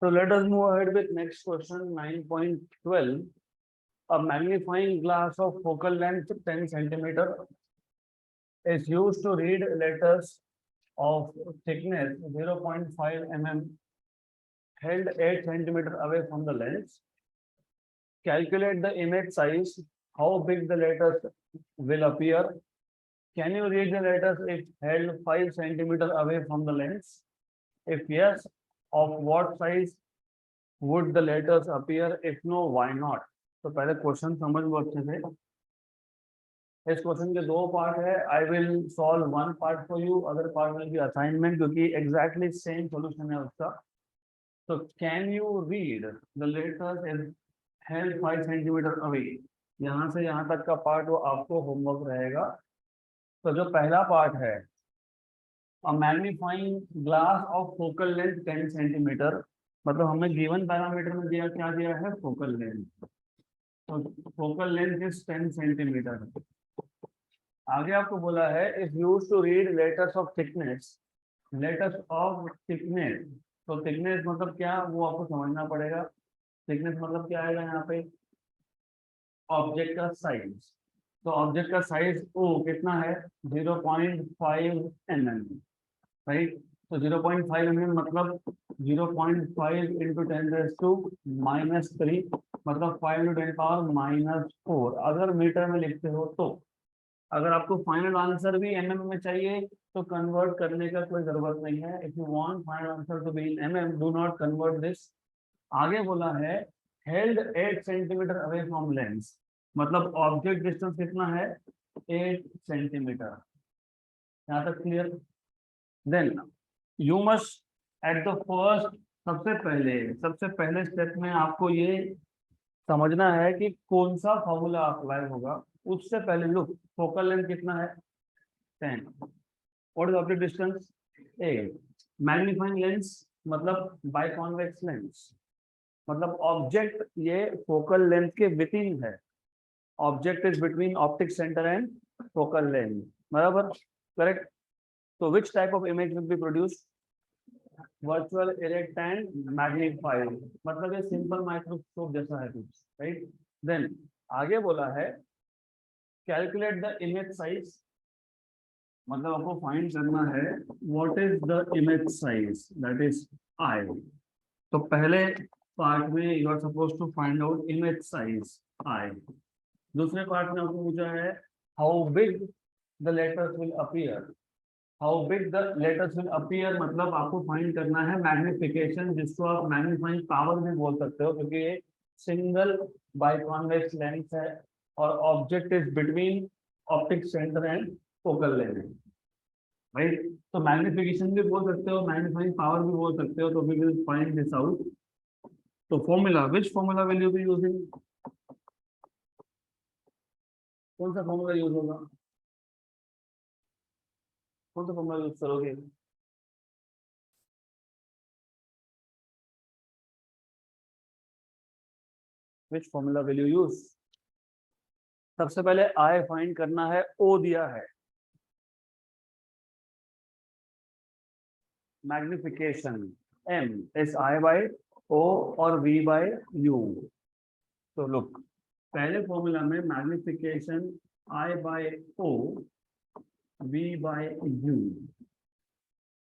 So let us move ahead with next question 9.12. A magnifying glass of focal length 10 centimeter is used to read letters of thickness 0.5 mm held 8 centimeter away from the lens. Calculate the image size, how big the letters will appear. Can you read the letters if held 5 centimeter away from the lens? If yes, of what size would the letters appear? If no, why not? तो पहले question समझ लो अच्छे से। इस question के दो part है। I will solve one part for you, other part will be assignment, क्योंकि एग्जैक्टली सेम सॉल्यूशन है उसका। तो can you read the letters is held 5 centimetre away. यहाँ से यहाँ तक का पार्ट वो आपको होमवर्क रहेगा। तो जो पहला पार्ट है, a magnifying glass of focal length 10 centimetre, मतलब हमें गिवन पैरामीटर में दिया क्या दिया है, फोकल लेंथ। तो फोकल लेंथ इज 10 सेंटीमीटर। आगे आपको बोला है if use to read letters of thickness, letters of thickness. तो थिकनेस मतलब क्या, वो आपको समझना पड़ेगा। थिकनेस मतलब क्या आएगा यहाँ पे, ऑब्जेक्ट का साइज। तो ऑब्जेक्ट का साइज ओ कितना है, 0.5 mm, राइट। तो 0.5 mm मतलब 0.5 इंटू 10⁻⁻3, मतलब 5 इंटू 10⁻⁻4। अगर मीटर में लिखते हो तो, अगर आपको फाइनल आंसर भी mm में चाहिए तो कन्वर्ट करने का कोई जरूरत नहीं है। If you want final answer to be in mm, do not convert this. आगे बोला है held 8 centimetre away from lens, मतलब ऑब्जेक्ट डिस्टेंस कितना है, 8 सेंटीमीटर। यहाँ तक clear. Then you must at the first, सबसे पहले स्टेप में आपको ये समझना है कि कौन सा फॉर्मूला अप्लाई होगा। उससे पहले लुक, फोकल लेंथ कितना है, 10। What is object distance, 8। Magnifying lens मतलब बाइकॉन्वेक्स लेंस, मतलब ऑब्जेक्ट ये फोकल लेंथ के विथिन है। Object is between optic centre and focal length, बराबर, करेक्ट। तो which type of image will be produced, virtual erect and magnified, मतलब ये simple microscope जैसा है कुछ, राइट। देन आगे बोला है कैलकुलेट द इमेज साइज, मतलब आपको फाइंड करना है what is the image size, that is I. तो पहले पार्ट में you are suppose to find out image size I. दूसरे पार्ट में आपको पूछा है how big the letters will appear. How big the letters will appear मतलब आपको फाइंड करना है मैग्निफिकेशन, जिसको आप मैग्नीफाइंग पावर भी बोल सकते हो, क्योंकि ये सिंगल बाइकॉन्वेक्स लेंस है और object is between optic centre and focal length, right. तो मैग्निफिकेशन भी बोल सकते हो, मैग्नीफाइंग पावर भी बोल सकते हो। तो we will find this out. तो formula, which formula will you be using, कौन सा फॉर्मूला यूज होगा, कौन सा फॉर्मूला यूज करोगे। Which formula will you use. सबसे पहले आई फाइंड करना है, ओ दिया है, magnification M is I by O और वी बाय यू। तो लुक, पहले फॉर्मूला में magnification I by O, V by U.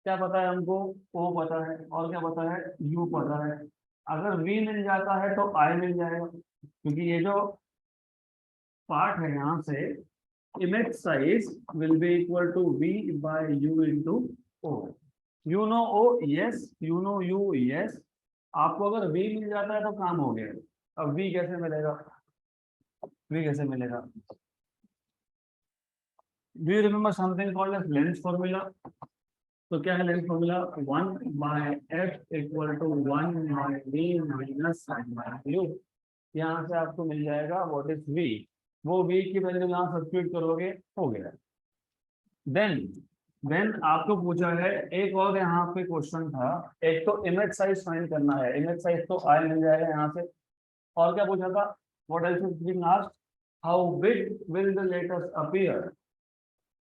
क्या पता है हमको, ओ पता है और क्या पता है, यू पता है। अगर वी मिल जाता है तो आई मिल जाएगा, क्योंकि ये जो पार्ट है यहाँ से, image size will be equal to V by U into O. You know O yes, you know U yes. आपको अगर वी मिल जाता है तो काम हो गया। अब वी कैसे मिलेगा, वी कैसे मिलेगा, do you remember something called as lens formula. तो क्या है lens formula, 1/f equal to 1/v minus U. यहाँ से आपको मिल जाएगा व्हाट इज v, वो v की वैल्यू यहाँ सब्स्टिट्यूट करोगे, हो गया। देन आपको पूछा है एक और, यहाँ पे क्वेश्चन था, एक तो इमेज साइज फाइंड करना है। इमेज साइज तो आई मिल जाएगा यहाँ से, और क्या पूछा था, what else is being asked, how big will the letters appear.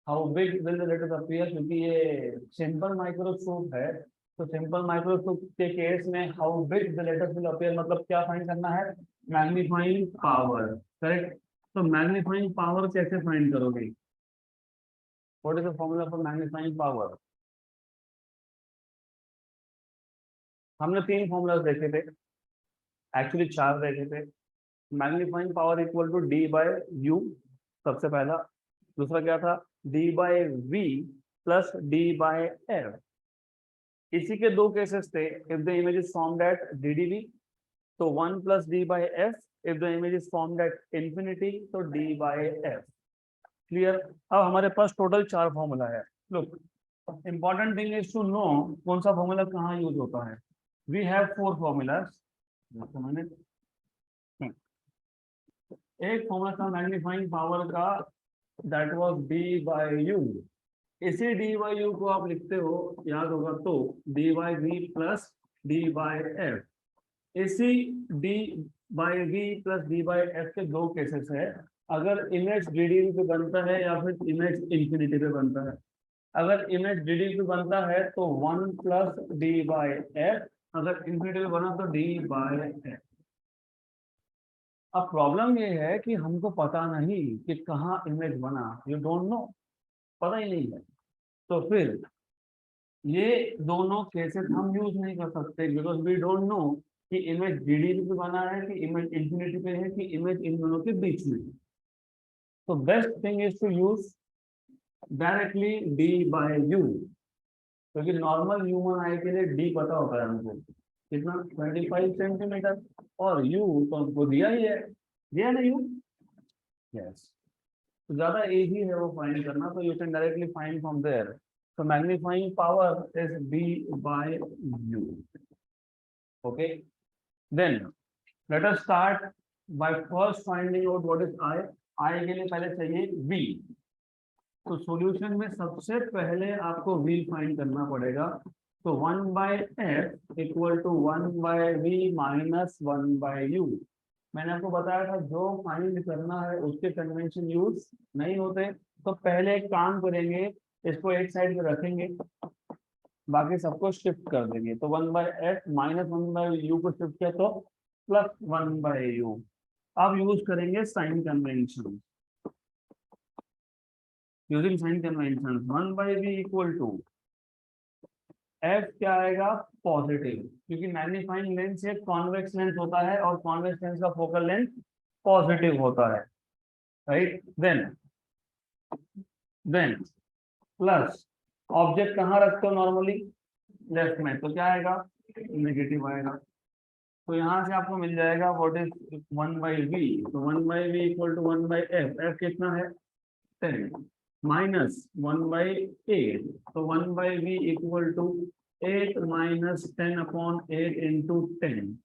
How big will the letters appear, क्योंकि ये सिंपल माइक्रोस्कोप है तो सिंपल माइक्रोस्कोप के केस में how big the letters will appear, मतलब क्या फाइंड करना है, मैग्नीफाइंग पावर, करेक्ट। तो मैग्नीफाइंग पावर कैसे फाइंड करोगे, what is the formula for magnifying power. हमने 3 फॉर्मूलाज देखे थे, एक्चुअली 4 देखे थे। Magnifying power equal to D by U, सबसे पहला। दूसरा क्या था, D by V plus D by F. इसी के 2 केसेस थे, if the image is formed at DDV तो 1 plus D by F, if the image is formed at infinity तो डी बाय एफ। क्लियर। अब हमारे पास टोटल 4 फॉर्मूला है। Look, important thing is to know कौन सा formula कहाँ use होता है। We have 4 formulas. एक फॉर्मूला था मैग्नीफाइंग पावर का, that was D by U. इसी डी बाय यू को आप लिखते हो, याद होगा तो, D by V plus D by F. इसी D by V plus D by F के 2 केसेस है, अगर इमेज डीडीवी पे बनता है या फिर इमेज इंफिनिटी पे बनता है। अगर इमेज डीडीवी पे बनता है तो 1 प्लस डी बाय एफ, अगर इंफिनिटी पे बना तो डी बाय एफ। अब प्रॉब्लम ये है कि हमको पता नहीं कि कहाँ इमेज बना, यू डोंट नो, पता ही नहीं है। तो फिर ये दोनों केसेस हम यूज नहीं कर सकते, बिकॉज वी डोंट नो कि इमेज डीडीवी पे बना है कि इमेज इंफिनिटी पे है कि इमेज इन दोनों के बीच में। तो best thing is to use directly D by U, क्योंकि नॉर्मल ह्यूमन आई के लिए डी पता होता है हमको कितना, 25 सेंटीमीटर, और यू तो हमको दिया ही है, दिया ना यू, यस। तो ज्यादा इजी है वो फाइंड करना, तो you can directly find from there. So magnifying power is B by U. Okay. Then let us start by first finding out what is I. I के लिए पहले चाहिए V. तो सॉल्यूशन में सबसे पहले आपको V फाइंड करना पड़ेगा। तो 1 by F equal to 1 by V minus 1 by U। मैंने आपको बताया था जो फाइंड करना है उसके कन्वेंशन यूज नहीं होते, तो पहले एक काम करेंगे, इसको एक साइड पे रखेंगे, बाकी सबको शिफ्ट कर देंगे। तो 1 by F minus 1 by U को शिफ्ट किया तो प्लस 1 बाय यू। अब यूज करेंगे sign convention, using sign convention 1 by V equal to F क्या आएगा, पॉजिटिव, क्योंकि मैग्नीफाइंग लेंस एक कॉन्वेक्स लेंस होता है और कॉन्वेक्स लेंस का फोकल लेंथ पॉजिटिव होता है, राइट। देन प्लस ऑब्जेक्ट कहाँ रखते हो नॉर्मली, लेफ्ट में, तो क्या आएगा, नेगेटिव आएगा। तो यहाँ से आपको मिल जाएगा व्हाट इज 1 बाई वी। तो 1 by V equal to 1 by F, F कितना है 10, माइनस 1 बाई 8, तो 1 by V equal to 8 minus 10 upon 8 into 10,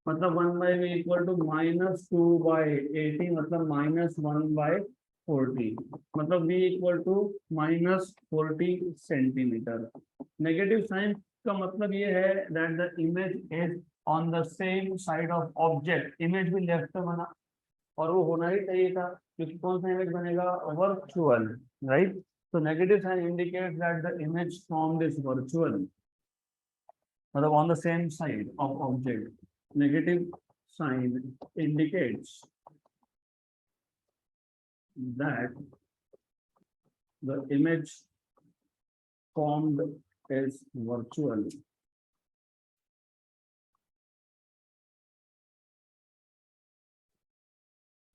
मतलब 1 by V equal to minus 2 by 80, मतलब माइनस 1 बाई 40, मतलब v equal to minus 40 centimetre. Negative sign का मतलब ये है that the image is on the same side of object. Image भी left पे बना और वो होना ही चाहिए था, क्योंकि कौन सा इमेज बनेगा, वर्चुअल, राइट। तो negative sign indicates that the image formed is virtual, मतलब on the same side of object. Negative sign indicates that the image formed is virtual।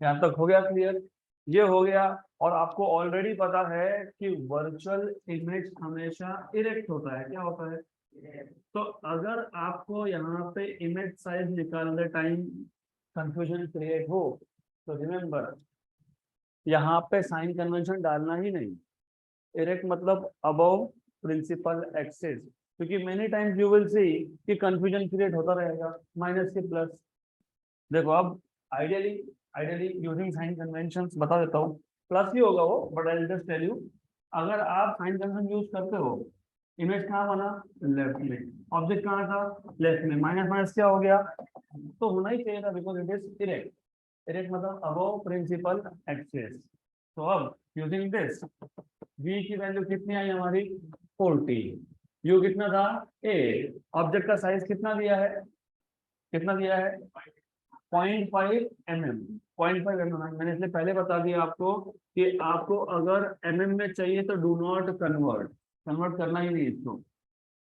यहाँ तक हो गया क्लियर, ये हो गया। और आपको ऑलरेडी पता है कि वर्चुअल इमेज हमेशा इरेक्ट होता है, क्या होता है। तो अगर आपको यहाँ पे इमेज साइज निकालने टाइम कंफ्यूजन क्रिएट हो तो रिमेम्बर यहाँ पे साइन कन्वेंशन डालना ही नहीं, इरेक्ट मतलब अबव प्रिंसिपल एक्सिस, क्योंकि many times you will see कि कंफ्यूजन क्रिएट होता रहेगा माइनस के प्लस। देखो अब आइडियली यूजिंग साइन कन्वेंशंस बता देता हूँ, प्लस ही होगा वो, but I will just tell you. अगर आप साइन कन्वेंशन यूज करते हो, इमेज कहाँ बना, लेफ्ट में, ऑब्जेक्ट कहाँ था, लेफ्ट में, माइनस माइनस क्या हो गया, तो होना ही चाहिए था, because it is erect. Erect मतलब अबव प्रिंसिपल एक्सिस। तो अब यूजिंग दिस v की वैल्यू कितनी आई हमारी, 40, यू कितना था 8, ऑब्जेक्ट का साइज कितना दिया है, कितना दिया है 0.5 mm, 0.5 mm। मैंने इसलिए पहले बता दिया आपको कि आपको अगर mm में चाहिए तो डू नॉट कन्वर्ट, कन्वर्ट करना ही नहीं इसको।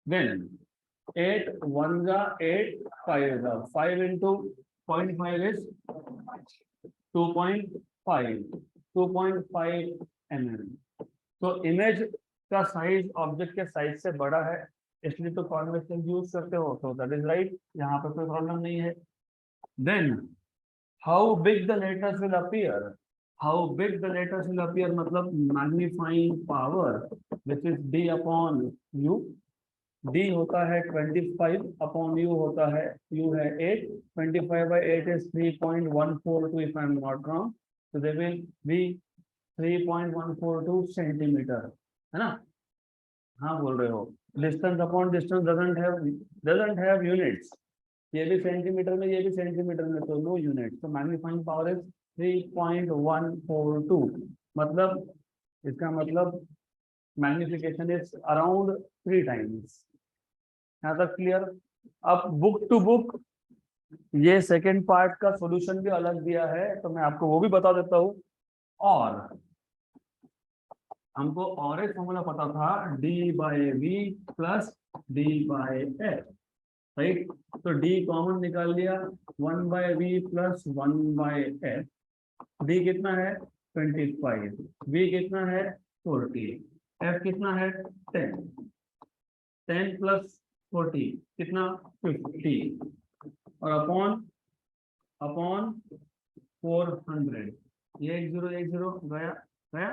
देन 8 1 जा 8 5 जा 5 into 0.5 is 2.5, 2.5 mm। तो इमेज का साइज ऑब्जेक्ट के साइज से बड़ा है, इसलिए तो कॉन्वेक्शन यूज करते हो, तो दैट इज राइट, यहाँ पर कोई प्रॉब्लम नहीं है। Then how big the letters will appear, how big the letters will appear मतलब magnifying power which is D upon U. D होता है 25 अपॉन यू होता है, यू है 8, 25 by 8 is 3.142 if I am not wrong, so they will be 3.142 centimetre, है ना। हाँ बोल रहे हो, distance upon distance doesn't have units, ये भी सेंटीमीटर में ये भी सेंटीमीटर में, तो नो यूनिट, तो मैग्नीफाइंग पावर इज 3.142, मतलब इसका मतलब मैग्निफिकेशन इज अराउंड 3 times। यहाँ तक क्लियर। अब बुक टू बुक ये सेकेंड पार्ट का सॉल्यूशन भी अलग दिया है, तो मैं आपको वो भी बता देता हूँ। और हमको और एक फॉर्मूला पता था D by V plus D by F, right. तो डी कॉमन निकाल लिया, 1 by V plus 1 by F. D कितना है 25, वी कितना है 40, एफ कितना है 10, 10 प्लस 40 कितना 50, और अपॉन अपॉन 400, ये 1 0 गया गया,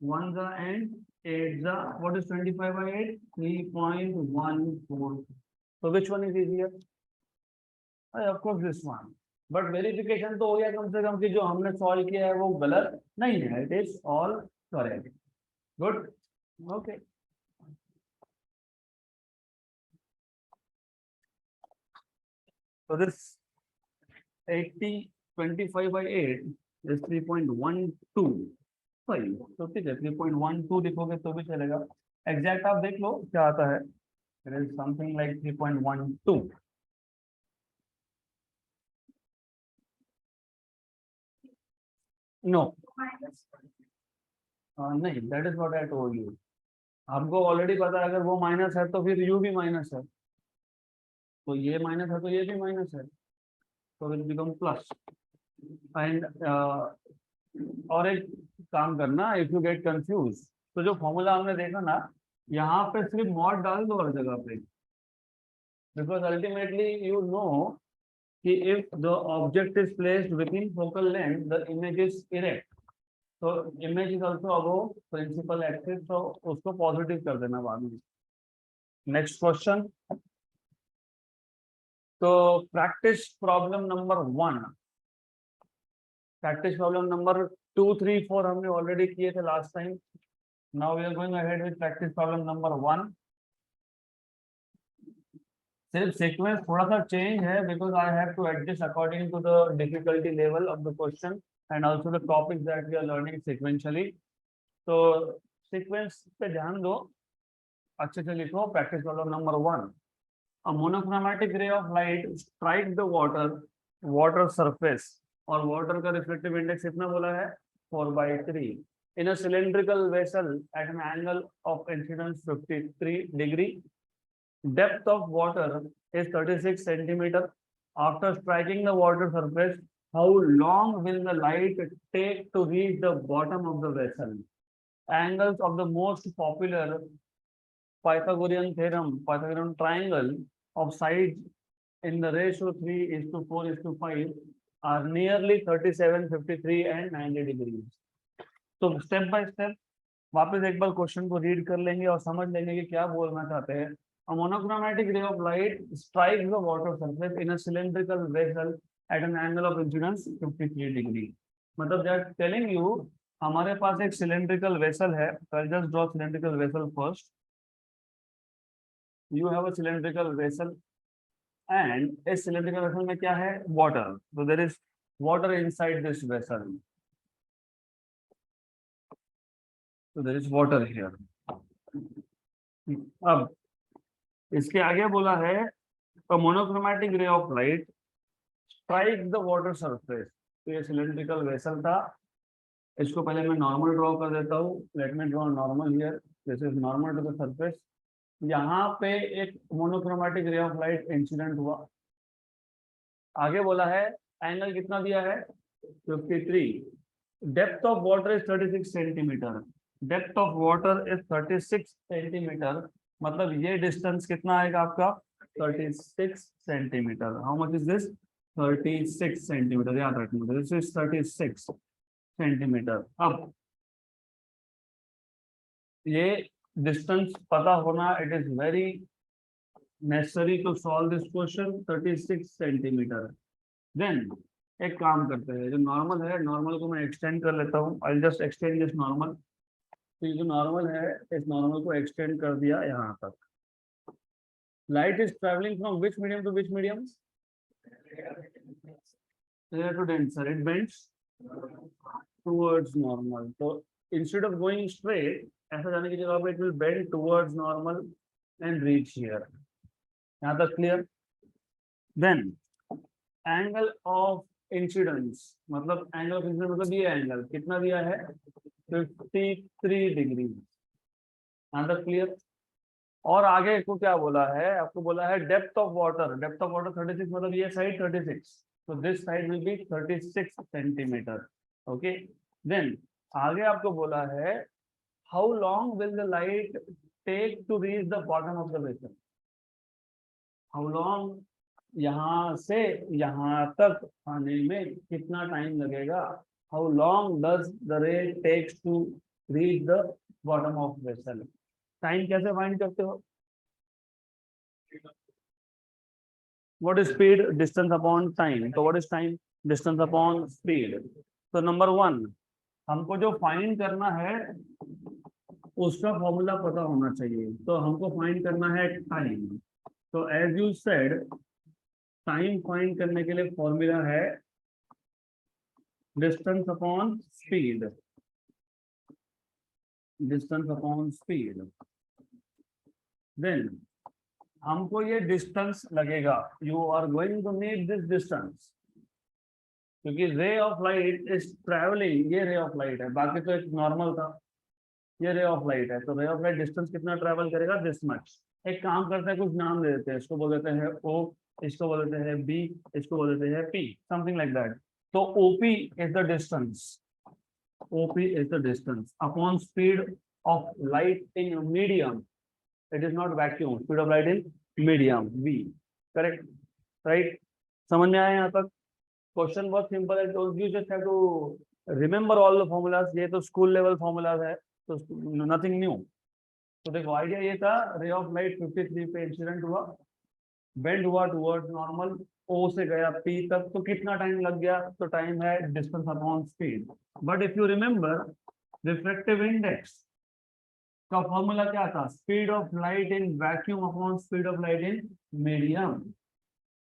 1 जा एंड 8 जा, what is 25 by 8 3.14, so which one is easier, of course this one, but verification तो हो गया कम से कम कि जो हमने सॉल्व किया है वो गलत नहीं है, it is all correct, good, okay. So this 80 25 by 8 is 3.12, तो ठीक है 3.12 लिखोगे तो भी चलेगा, एग्जैक्ट आप देख लो क्या आता है, it is something like 3.12। No नहीं, that is what I told you, आपको ऑलरेडी पता है अगर वो माइनस है तो फिर यू भी माइनस है, तो ये माइनस है तो ये भी माइनस है, तो विल बिकम प्लस। एंड और एक काम करना, इफ यू गेट कंफ्यूज तो जो फॉर्मूला हमने देखा ना, यहाँ पे सिर्फ मॉड डाल दो हर जगह पे, बिकॉज अल्टीमेटली यू नो कि if the object is placed within focal length the image is erect, so image is also above principal axis, तो उसको पॉजिटिव कर देना बाद में। नेक्स्ट क्वेश्चन, तो practice problem number 1, practice problem number 2 3 4 हमने already किए थे last time, now we are going ahead with practice problem number 1। सिर्फ सीक्वेंस थोड़ा सा चेंज है because I have to adjust according to the difficulty level of the question and also the topics that we are learning sequentially. तो sequence पे ध्यान दो, अच्छे से लिखो। Practice problem number 1, a monochromatic ray of light strike the water surface, और water का reflective index कितना बोला है 4/3 in a cylindrical vessel at an angle of incidence 53 degree. Depth of water is 36 centimeter. After striking the water surface, how long will the light take to reach the bottom of the vessel? Angles of the most popular Pythagorean theorem, Pythagorean triangle of sides in the ratio 3:4:5 are nearly 37, 53 and 90 degrees. तो step by step वापस एक बार question को read कर लेंगे और समझ लेंगे कि क्या बोलना चाहते हैं। A monochromatic ray of light strikes the water surface in a cylindrical vessel at an angle of incidence 53 degree. मतलब they are telling you हमारे पास एक cylindrical vessel है, so I'll just draw cylindrical vessel first. You have a cylindrical vessel and इस cylindrical vessel में क्या है water, so there is water inside this vessel, so there is water here. अब इसके आगे बोला है a monochromatic ray of light strike the water surface। तो ये सिलेंड्रिकल वेसल था, इसको पहले मैं नॉर्मल ड्रॉ कर देता हूँ। Let me draw normal here, this is normal to the surface. यहाँ पे एक monochromatic ray of light incident हुआ। आगे बोला है एंगल कितना दिया है 53, depth of water is 36 centimetre. Depth of water is 36 centimetre, मतलब ये डिस्टेंस कितना आएगा आपका 36 centimetre. How much is this 36 centimetre, याद रखना दिस इज 36 सेंटीमीटर। अब ये डिस्टेंस पता होना, it is very necessary to solve this question. 36 centimetre. Then एक काम करते हैं, जो नॉर्मल है नॉर्मल को मैं एक्सटेंड कर लेता हूँ। I just extend this normal. तो ये जो नॉर्मल है इस नॉर्मल को एक्सटेंड कर दिया यहाँ तक। Light is travelling from which medium to which medium, to denser, it bends towards normal. तो इंस्टेड ऑफ गोइंग स्ट्रेट, ऐसा जाने की जगह पे it will bend towards normal and reach here. यहाँ तक clear. Then angle of incidence, मतलब angle of incidence मतलब ये एंगल कितना दिया है 53 डिग्री। यहाँ तक क्लियर। और आगे को क्या बोला है, आपको बोला है depth of water. Depth of water 36, मतलब ये साइड 36, तो this side will be 36 centimetre. Okay. Then आगे आपको बोला है how long will the light take to reach the bottom of the vessel. How long, यहाँ से यहाँ तक आने में कितना टाइम लगेगा। How long does the ray takes to reach the bottom of vessel. Time कैसे फाइंड करते हो, what is speed, distance upon time. तो what is time, distance upon speed. तो नंबर 1 हमको जो फाइंड करना है उसका फॉर्मूला पता होना चाहिए। तो हमको फाइंड करना है टाइम। तो as you said, time find करने के लिए फॉर्मूला है distance upon speed. Distance upon speed. Then हमको ये डिस्टेंस लगेगा, you are going to need this distance, क्योंकि ray of light is travelling. ये रे ऑफ लाइट है, बाकी तो एक नॉर्मल था, ये रे ऑफ लाइट है। तो रे ऑफ लाइट डिस्टेंस कितना ट्रैवल करेगा, दिस मच। एक काम करते हैं, कुछ नाम दे देते हैं, इसको बोल देते हैं ओ, इसको बोल देते हैं बी, इसको बोल देते हैं पी, समथिंग लाइक दैट। तो OP is the distance, OP is the distance upon speed of light in medium. It is not vacuum, speed of light in medium V. Correct, right. समझ में आया यहाँ तक। क्वेश्चन बहुत simple है, तो you just have to remember all the formulas. ये तो स्कूल लेवल फॉर्मूलाज है, तो नथिंग न्यू। तो देखो आइडिया ये था, रे ऑफ लाइट 53 पे इंसिडेंट हुआ, बेंड हुआ टुवर्ड्स नॉर्मल, ओ से गया पी तक, तो कितना टाइम लग गया, तो टाइम है distance upon speed. But if you remember refractive index का फॉर्मूला क्या था, speed of light in vacuum upon speed of light in medium.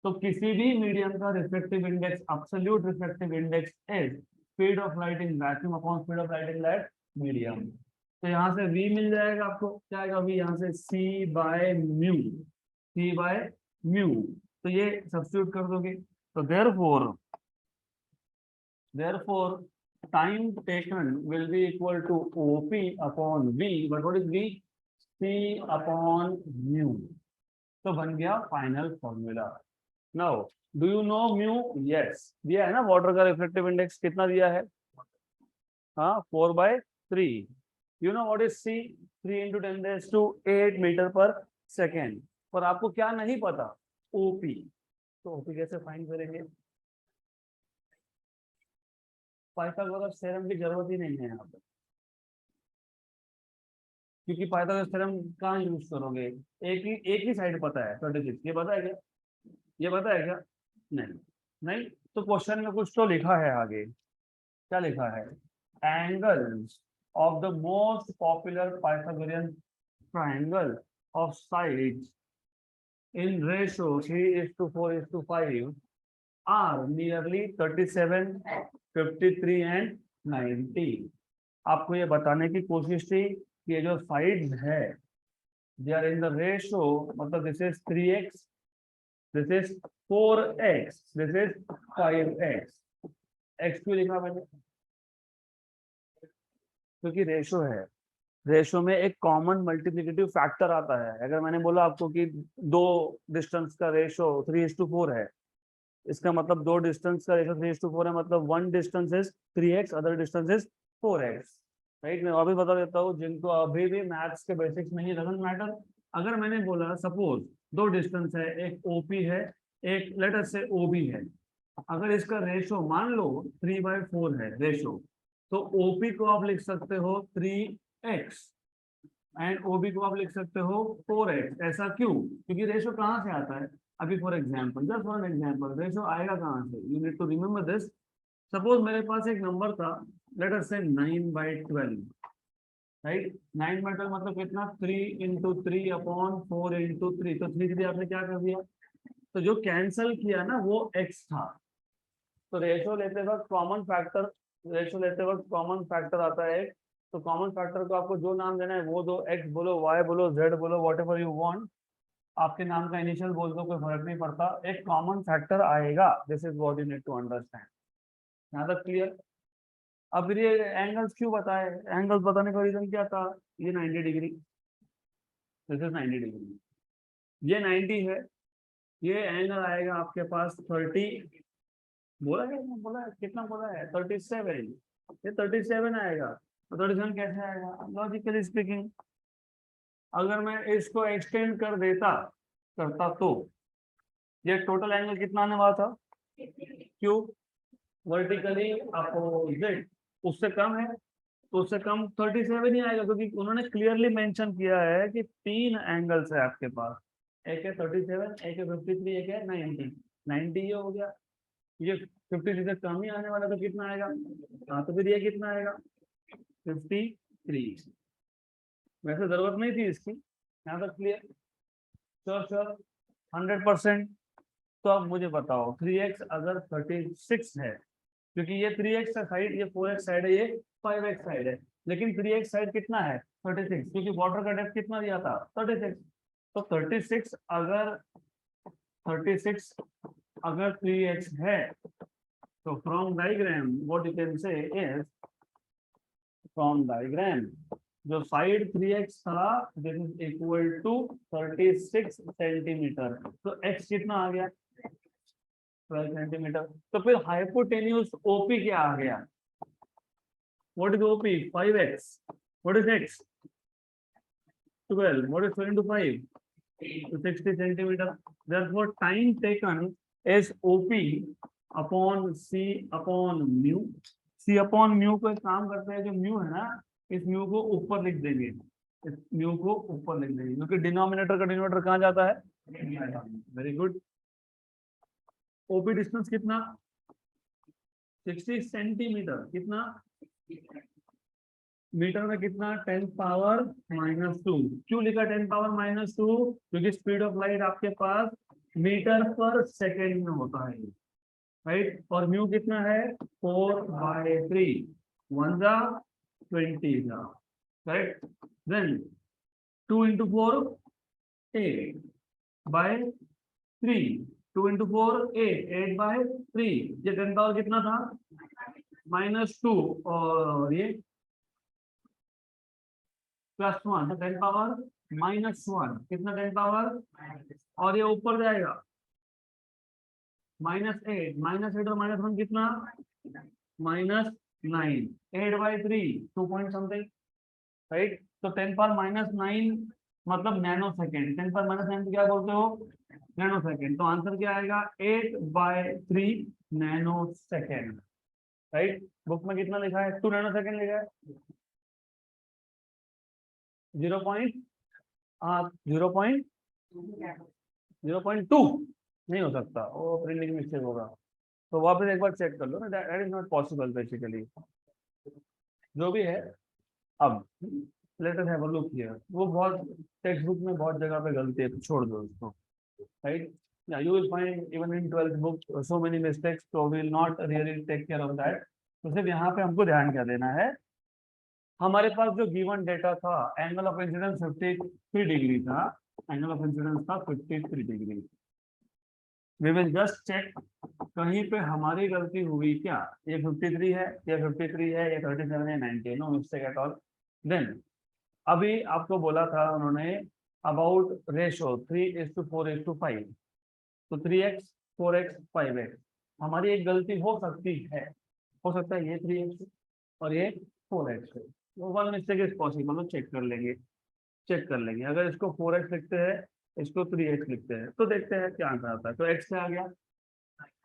तो किसी भी मीडियम का refractive index, absolute refractive index is speed of light in vacuum upon speed of light in that medium. तो यहाँ से v मिल जाएगा आपको, क्या आएगा v, यहाँ से c by mu, c by mu. तो ये सब्स्टिट्यूट कर दोगे, तो therefore time taken will be equal to OP upon V, but what is V? C upon mu. तो बन गया final formula. Now do you know mu? Yes, दिया है ना, वाटर का रिफ्लेक्टिव इंडेक्स कितना दिया है, हाँ 4/3। You know what is C? 3 × 10⁸ metre पर सेकेंड। पर आपको क्या नहीं पता, OP। तो OP कैसे फाइंड करेंगे, पाइथागोरस थ्योरम की जरूरत ही नहीं है यहाँ पर, क्योंकि पाइथागोरस थ्योरम कहाँ यूज करोगे, एक ही साइड पता है 36। ये पता है क्या, ये पता है क्या, नहीं नहीं। तो क्वेश्चन में कुछ तो लिखा है आगे, क्या लिखा है, angles of the most popular Pythagorean triangle of sides in ratio 3:4:5 are nearly 37, 53 and 90। आपको ये बताने की कोशिश थी कि ये जो साइड्स है they are in the ratio, मतलब this is 3x, this is 4x, this is 5x। x क्यों लिखा मैंने? क्योंकि रेशो है, रेशो में एक कॉमन मल्टीप्लिकेटिव फैक्टर आता है। अगर मैंने बोला आपको कि दो डिस्टेंस का रेशो 3:4 है, इसका मतलब दो डिस्टेंस का रेशो 3:4 है, मतलब one distance is 3x, other distance is 4x। Right, मैं अभी बता देता हूँ जिनको अभी भी मैथ्स के बेसिक्स नहीं, डजंट मैटर। अगर मैंने बोला सपोज दो डिस्टेंस है, एक ओपी है, एक लेट अस से ओबी है, अगर इसका रेशो मान लो 3/4 है रेशो, तो ओपी को आप लिख सकते हो 3x एंड ओबी को आप लिख सकते हो 4x। ऐसा क्यों? क्योंकि रेशो कहाँ से आता है? अभी for example, just for an example, ratio आएगा कहाँ से? You need to remember this. Suppose मेरे पास एक नंबर था, लेट अस से 9/12, राइट। 9/12 मतलब कितना? 3 × 3/4 × 3, तो 3 आपने क्या कर दिया? तो जो कैंसल किया ना वो x था। तो रेशो लेते वक्त कॉमन फैक्टर, रेशो लेते वक्त कॉमन फैक्टर आता है एक। तो कॉमन फैक्टर को आपको जो नाम देना है वो दो, x बोलो, y बोलो, z बोलो, वॉट एवर यू वांट, आपके नाम का इनिशियल बोल दो, कोई फर्क नहीं पड़ता, एक कॉमन फैक्टर आएगा। This is what you need to understand. यहाँ तक क्लियर? अब फिर ये एंगल्स क्यों बताए? एंगल्स बताने का रीजन क्या था? ये 90 डिग्री, दिस इज 90 डिग्री, ये 90 है, ये एंगल आएगा आपके पास 30, बोला है ना, बोला है कितना, बोला है 37, ये 37 आएगा। तो 37 कैसे आएगा? लॉजिकली स्पीकिंग, अगर मैं इसको एक्सटेंड कर देता करता तो ये टोटल एंगल कितना आने वाला था? क्यों? वर्टिकली अपोजिट, उससे कम है, तो उससे कम 37 ही आएगा, क्योंकि उन्होंने क्लियरली मेंशन किया है कि तीन एंगल्स है आपके पास, एक है 37, एक है 53, एक है 90। 90 ये हो गया, ये 53 से कम ही आने वाला, तो कितना आएगा? हाँ, तो फिर ये कितना आएगा? 53। वैसे जरूरत नहीं थी इसकी, यहाँ तक क्लियर? Sure sure, 100%। तो अब मुझे बताओ 3x अगर 36 है, क्योंकि ये 3x का साइड, ये 4x साइड है, ये 5x साइड है, लेकिन 3x साइड कितना है? 36, क्योंकि वाटर का डेप्थ कितना दिया था? 36। तो 36 अगर 36 अगर 3x है, तो from diagram what you can say is, from diagram जो साइड 3x था this is equal to 36 centimetre, तो x कितना आ गया? 12 सेंटीमीटर। तो फिर हाइपोटेन्यूज ओपी क्या आ गया? What is OP? 5x। What is x? 12। What is 4 into 5? तो 60 centimetre. therefore time taken is OP upon C upon mu. C upon mu को एक काम करते हैं, जो म्यू है ना, इस म्यू को ऊपर लिख देंगे, इस म्यू को ऊपर लिख देंगे, क्योंकि डिनोमिनेटर का डिनोमिनेटर कहाँ जाता है? Very good. ओपी डिस्टेंस कितना? 60 सेंटीमीटर। कितना मीटर में? कितना? 10⁻²। क्यों लिखा 10⁻²? क्योंकि स्पीड ऑफ लाइट आपके पास मीटर पर सेकेंड में होता है, राइट। और म्यू कितना है? 4/3, 1 जा 20 जा, राइट। देन 2 × 4 8/3, 2 × 4 8, 8/3, ये 10 पावर कितना था? -2, और ये +1, तो 10⁻−1, कितना 10 पावर? और ये ऊपर जाएगा -8, -8 और -1 कितना? -9, 8/3, 2 पॉइंट समथिंग, राइट। तो 10⁻−9 मतलब नैनो सेकेंड, 10⁻−9 को क्या बोलते हो? Nano second. तो आंसर क्या आएगा? 8/3 नैनो सेकेंड, राइट। बुक में कितना लिखा है? 2 नैनो सेकेंड लिखा है। 0 पॉइंट 0.2 नहीं हो सकता, वो प्रिंटिंग मिस्टेक होगा। तो वापस एक बार चेक कर लो ना, that is not possible basically, जो भी है। अब let us have a look here, वो बहुत टेक्स्ट बुक में बहुत जगह पे गलती है, तो छोड़ दो उसको, right. Yeah, you will find even in 12th book so many mistakes, so we will not really take care of that। तो सिर्फ यहाँ पे हमको ध्यान क्या देना है? हमारे पास जो गिवन डेटा था, एंगल ऑफ इंसिडेंस 53 डिग्री था, एंगल ऑफ इंसिडेंस था 53 degree. We will just check कहीं पे हमारी गलती हुई क्या, ये 53 है, ये 53 है, ये 37 है, 90, no mistake at all. Then अभी आपको बोला था उन्होंने अबाउट रेशो 3:4:5, तो 3x 4x 5x, हमारी एक गलती हो सकती है, हो सकता है ये 3x और ये 4x है, वो one mistake is possible, check कर लेंगे। अगर इसको 4x लिखते हैं, इसको 3x लिखते हैं, तो देखते हैं क्या आंसर आता है। तो x क्या आ गया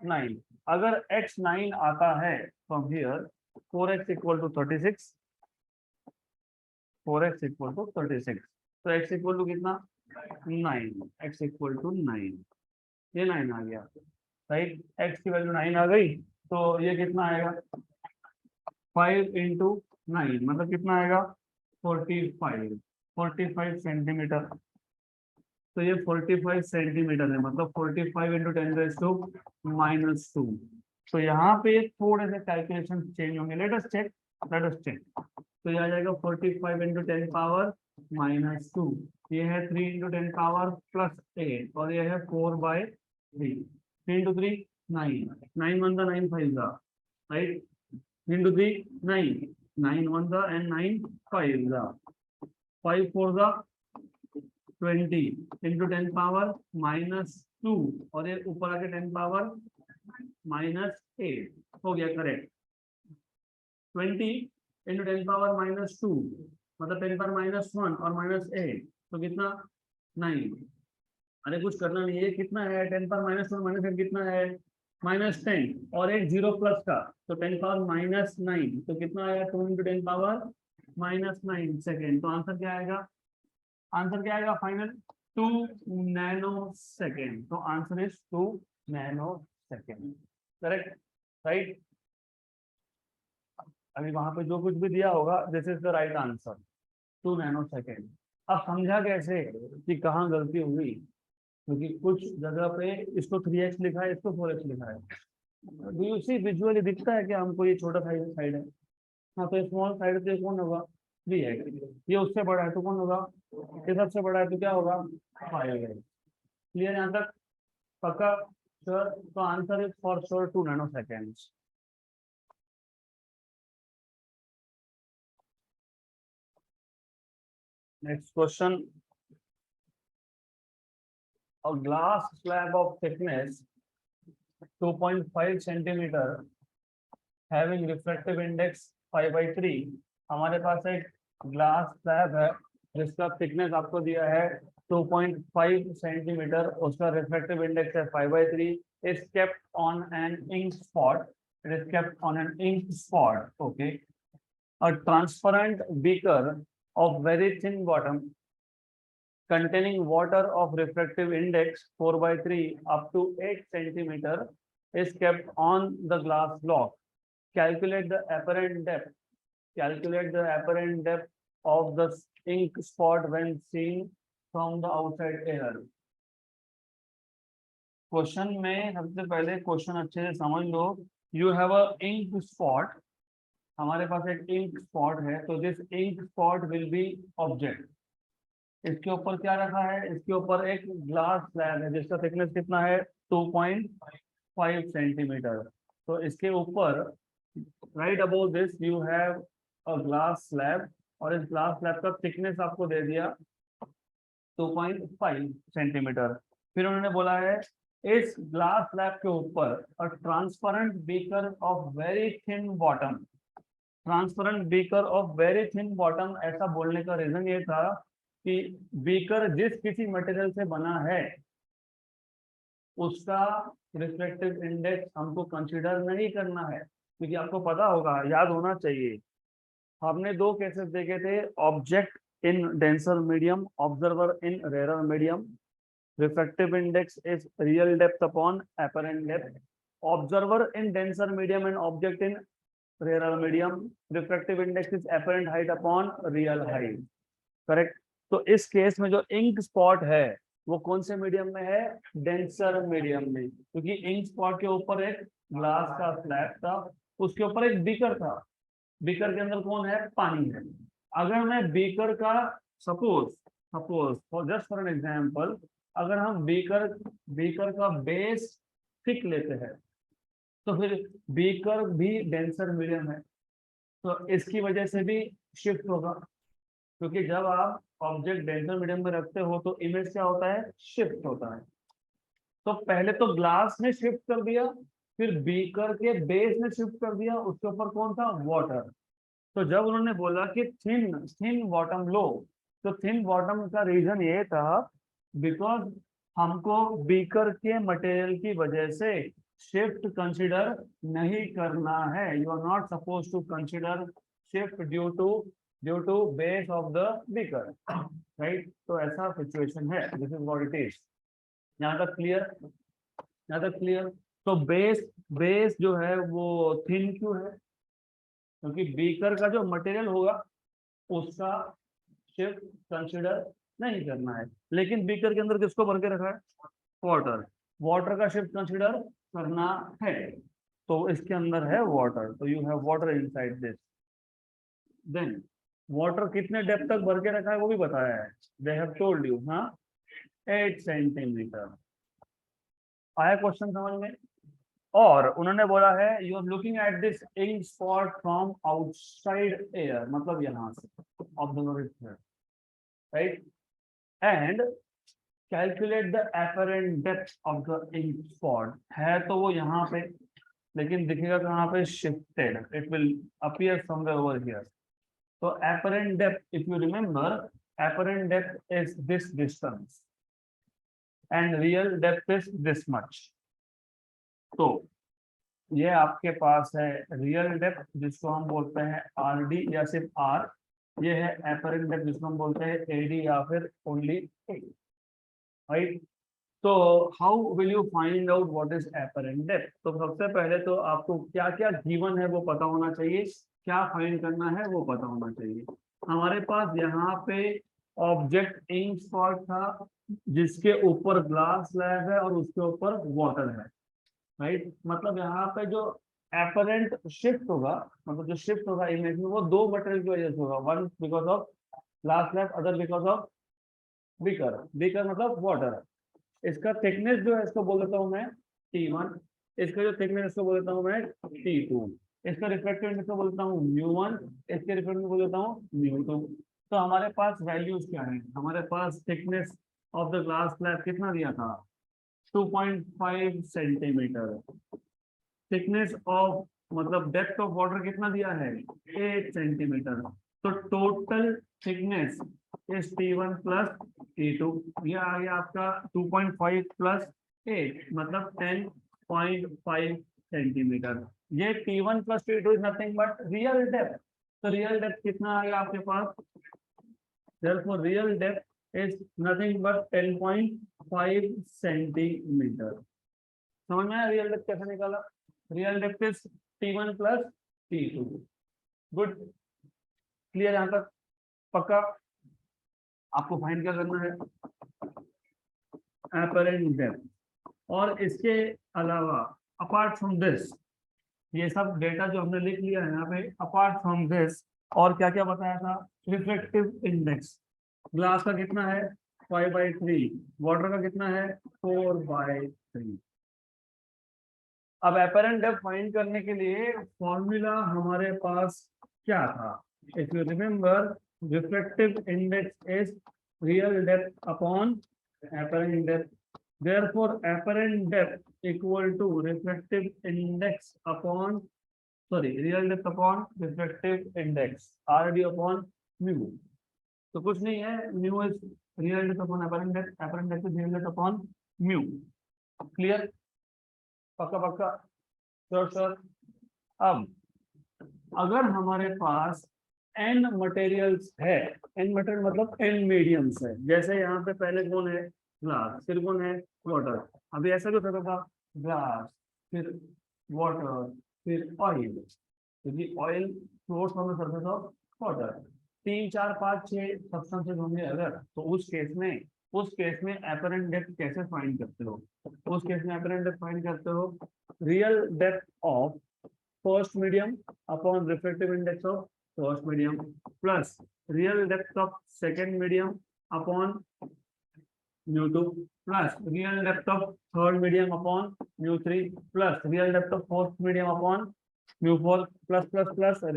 9। अगर x 9 आता है from here, 4x equal to 36, 4x equal to 36, तो x इक्वल टू कितना 9, x इक्वल टू 9, ये 9 आ गया, राइट। x की वैल्यू 9 आ गई, तो ये कितना आएगा 5 इंटू 9, मतलब कितना आएगा 45 सेंटीमीटर। तो ये 45 सेंटीमीटर है, मतलब 45 इंटू 10⁻⁻²। तो यहाँ पे थोड़े से कैलकुलेशन चेंज होंगे, लेट अस चेक। तो ये आ जाएगा 45 इंटू 10⁻⁻², ये है 3 इंटू 10⁻+8, और ये है 4/3, 3 into 3 9, 9 1 9 5 right, 3 into 3 9, 9 1 and 9 5 5 4 20 into 10⁻⁻2, और ये ऊपर आके 10⁻⁻8 हो गया करेक्ट। 20 इंटू 10⁻⁻2 मतलब 10⁻⁻1 और -8, तो कितना 9। अरे कुछ करना नहीं है, कितना है 10⁻⁻1 -8 कितना है -10, और एक 0 प्लस का, तो 10⁻⁻9, तो कितना आएगा 2 इंटू 10⁻�9 सेकेंड। तो आंसर क्या आएगा, फाइनल 2 नैनो सेकेंड। तो answer is 2 nano second, correct, right. अभी वहां पे जो कुछ भी दिया होगा, this is the right answer, 2 nano second. अब समझा कैसे कि कहाँ गलती हुई, क्योंकि कुछ जगह पे इसको 3x लिखा है, इसको 4x लिखा है। डू यू सी विजुअली दिखता है कि हमको ये छोटा साइड है, हाँ, तो स्मॉल साइड से कौन होगा 3 है, ये उससे बड़ा है तो कौन होगा, ये सबसे बड़ा है तो क्या होगा 5 है। क्लियर यहाँ तक, पक्का श्योर। तो answer is for sure 2 nano seconds. Next question, a glass slab of thickness 2.5 centimeter having refractive index 5/3। हमारे पास एक ग्लास स्लैब है जिसका थिकनेस आपको दिया है 2.5 सेंटीमीटर, उसका रिफ्रैक्टिव इंडेक्स है 5/3, is kept on an ink spot, it is kept on an ink spot, okay, a transparent beaker of very thin bottom containing water of refractive index 4/3 up to 8 centimeter is kept on the glass block. Calculate the apparent depth of the ink spot when seen from the outside air. Question में सबसे पहले question अच्छे से समझ लो। You have a ink spot, हमारे पास एक इंक स्पॉट है, तो this ink spot will be object. इसके ऊपर क्या रखा है, इसके ऊपर एक ग्लास स्लैब है जिसका थिकनेस कितना है 2.5 सेंटीमीटर। तो इसके ऊपर right about this you have a glass slab, और इस ग्लास स्लैब का थिकनेस आपको दे दिया 2.5 सेंटीमीटर। फिर उन्होंने बोला है इस ग्लास स्लैब के ऊपर a transparent beaker of very thin bottom, transparent beaker of very thin bottom. ऐसा बोलने का रीजन ये था कि बीकर जिस किसी मटेरियल से बना है उसका रिफ्लेक्टिव इंडेक्स हमको कंसीडर नहीं करना है, क्योंकि आपको पता होगा, याद होना चाहिए, हमने 2 केसेस देखे थे, object in denser medium, observer in rare medium. Refractive index is real depth upon apparent depth. Observer in denser medium and object in rare medium, refractive index is apparent height upon real height, correct. तो इस case में जो ink spot है वो कौन से medium में है, डेंसर मीडियम में, क्योंकि इंक स्पॉट के ऊपर एक ग्लास का स्लैब था, उसके ऊपर एक बीकर था, बीकर के अंदर कौन है, पानी है, अगर मैं बीकर का suppose suppose for just for an example, अगर हम बीकर बीकर का बेस थिक लेते हैं तो फिर बीकर भी डेंसर मीडियम है, तो इसकी वजह से भी शिफ्ट होगा, क्योंकि जब आप ऑब्जेक्ट डेंसर मीडियम में रखते हो तो इमेज क्या होता है, शिफ्ट होता है। तो पहले तो ग्लास ने शिफ्ट कर दिया, फिर बीकर के बेस ने शिफ्ट कर दिया, उसके ऊपर कौन था, वाटर। तो जब उन्होंने बोला कि थिन थिन बॉटम लो, तो थिन बॉटम का रीजन ये था बिकॉज हमको बीकर के मटेरियल की वजह से शिफ्ट कंसीडर नहीं करना है। You are not suppose to consider shift due to base of the beaker, right. तो ऐसा सिचुएशन है, this is what it is. यहाँ तक क्लियर, यहाँ तक क्लियर। तो बेस बेस जो है वो थिन क्यों है, क्योंकि बीकर का जो मटेरियल होगा उसका शिफ्ट कंसीडर नहीं करना है। लेकिन बीकर के अंदर किसको भर के रखा है, वाटर, वाटर का शिफ्ट कंसीडर करना है, तो इसके अंदर है वाटर, तो you have water inside this. Then water कितने डेप्थ तक भर के रखा है वो भी बताया है, दे हैव टोल्ड यू। हाँ, 8 सेंटीमीटर। आया क्वेश्चन समझ में। और उन्होंने बोला है you are looking at this ink spot from outside air, मतलब यहाँ से observer it, right, and calculate the apparent depth of the ink spot. है तो वो यहाँ पे, लेकिन दिखेगा कहाँ पे, shifted, it will appear somewhere over here. तो apparent depth, if you remember, apparent depth is this distance and real depth is this much। तो ये आपके पास है रियल डेप्थ जिसको हम बोलते हैं आर डी या सिर्फ आर, ये है apparent depth जिसको हम बोलते हैं एडी या फिर ओनली ए, राइट। तो how will you find out what is apparent depth। तो सबसे पहले तो आपको क्या क्या गिवन है वो पता होना चाहिए, क्या फाइंड करना है वो पता होना चाहिए। हमारे पास यहाँ पे ऑब्जेक्ट इंक स्पॉट था जिसके ऊपर ग्लास स्लैब है और उसके ऊपर वाटर है, राइट। मतलब यहाँ पे जो एपरेंट शिफ्ट होगा, मतलब जो शिफ्ट होगा इमेज में, वो दो मटेरियल की वजह से होगा, one because of glass slab, other because of beaker. Beaker मतलब वाटर। इसका थिकनेस जो है इसको बोल देता हूँ मैं T1, इसका जो थिकनेस इसको बोल देता हूँ मैं T2, इसका रिफ्लेक्टिव इंडेक्स को बोलता हूँ μ1, इसके रिफ्लेक्टिव बोल देता हूँ μ2। तो हमारे पास वैल्यूज क्या है, हमारे पास thickness of the glass slab कितना दिया था, 2.5 सेंटीमीटर। थिकनेस ऑफ मतलब डेप्थ ऑफ वाटर कितना दिया है, 8 सेंटीमीटर। तो total thickness is T1 plus T2, ये आ गया आपका 2.5 प्लस 8 मतलब 10.5 सेंटीमीटर। ये T1 plus T2 is nothing but real depth. तो रियल डेप्थ कितना आ गया आपके पास, therefore real depth is nothing but 10.5 centimetre. समझ में आया रियल डेप्थ कैसे निकाला, real depth is T1 plus T2। Good, clear यहाँ तक, पक्का। आपको फाइंड क्या करना है, apparent depth। और इसके अलावा अपार्ट फ्रॉम दिस, ये सब डेटा जो हमने लिख लिया है यहाँ पे, अपार्ट फ्रॉम दिस और क्या क्या बताया था, रिफ्लेक्टिव इंडेक्स ग्लास का कितना है 5/3, वाटर का कितना है 4/3। अब apparent depth फाइंड करने के लिए फॉर्मूला हमारे पास क्या था, if you remember, reflective index is real depth upon apparent depth। Therefore apparent depth equal to reflective index upon, sorry, real depth upon reflective index, RD upon mu। तो कुछ नहीं है, mu is real depth upon apparent depth, apparent depth is real depth upon mu। Clear, पक्का पक्का, sure sure. अब अगर हमारे पास n materials है, n मटेरियल मतलब n मीडियम्स है, जैसे यहाँ पे पहले कौन है, ग्लास, फिर कौन है, वाटर। अभी ऐसा क्यों करता था, ग्लास फिर वाटर फिर ऑयल, क्योंकि oil floats on the surface of water. 3 4 5 6 substances होंगे अगर, तो उस केस में apparent डेप्थ कैसे फाइंड करते हो, उस केस में apparent डेप्थ फाइंड करते हो real depth of first medium upon reflective index of first medium plus real depth of second medium upon mu2 plus real depth of third medium upon mu3 plus real depth of fourth medium upon mu4 plus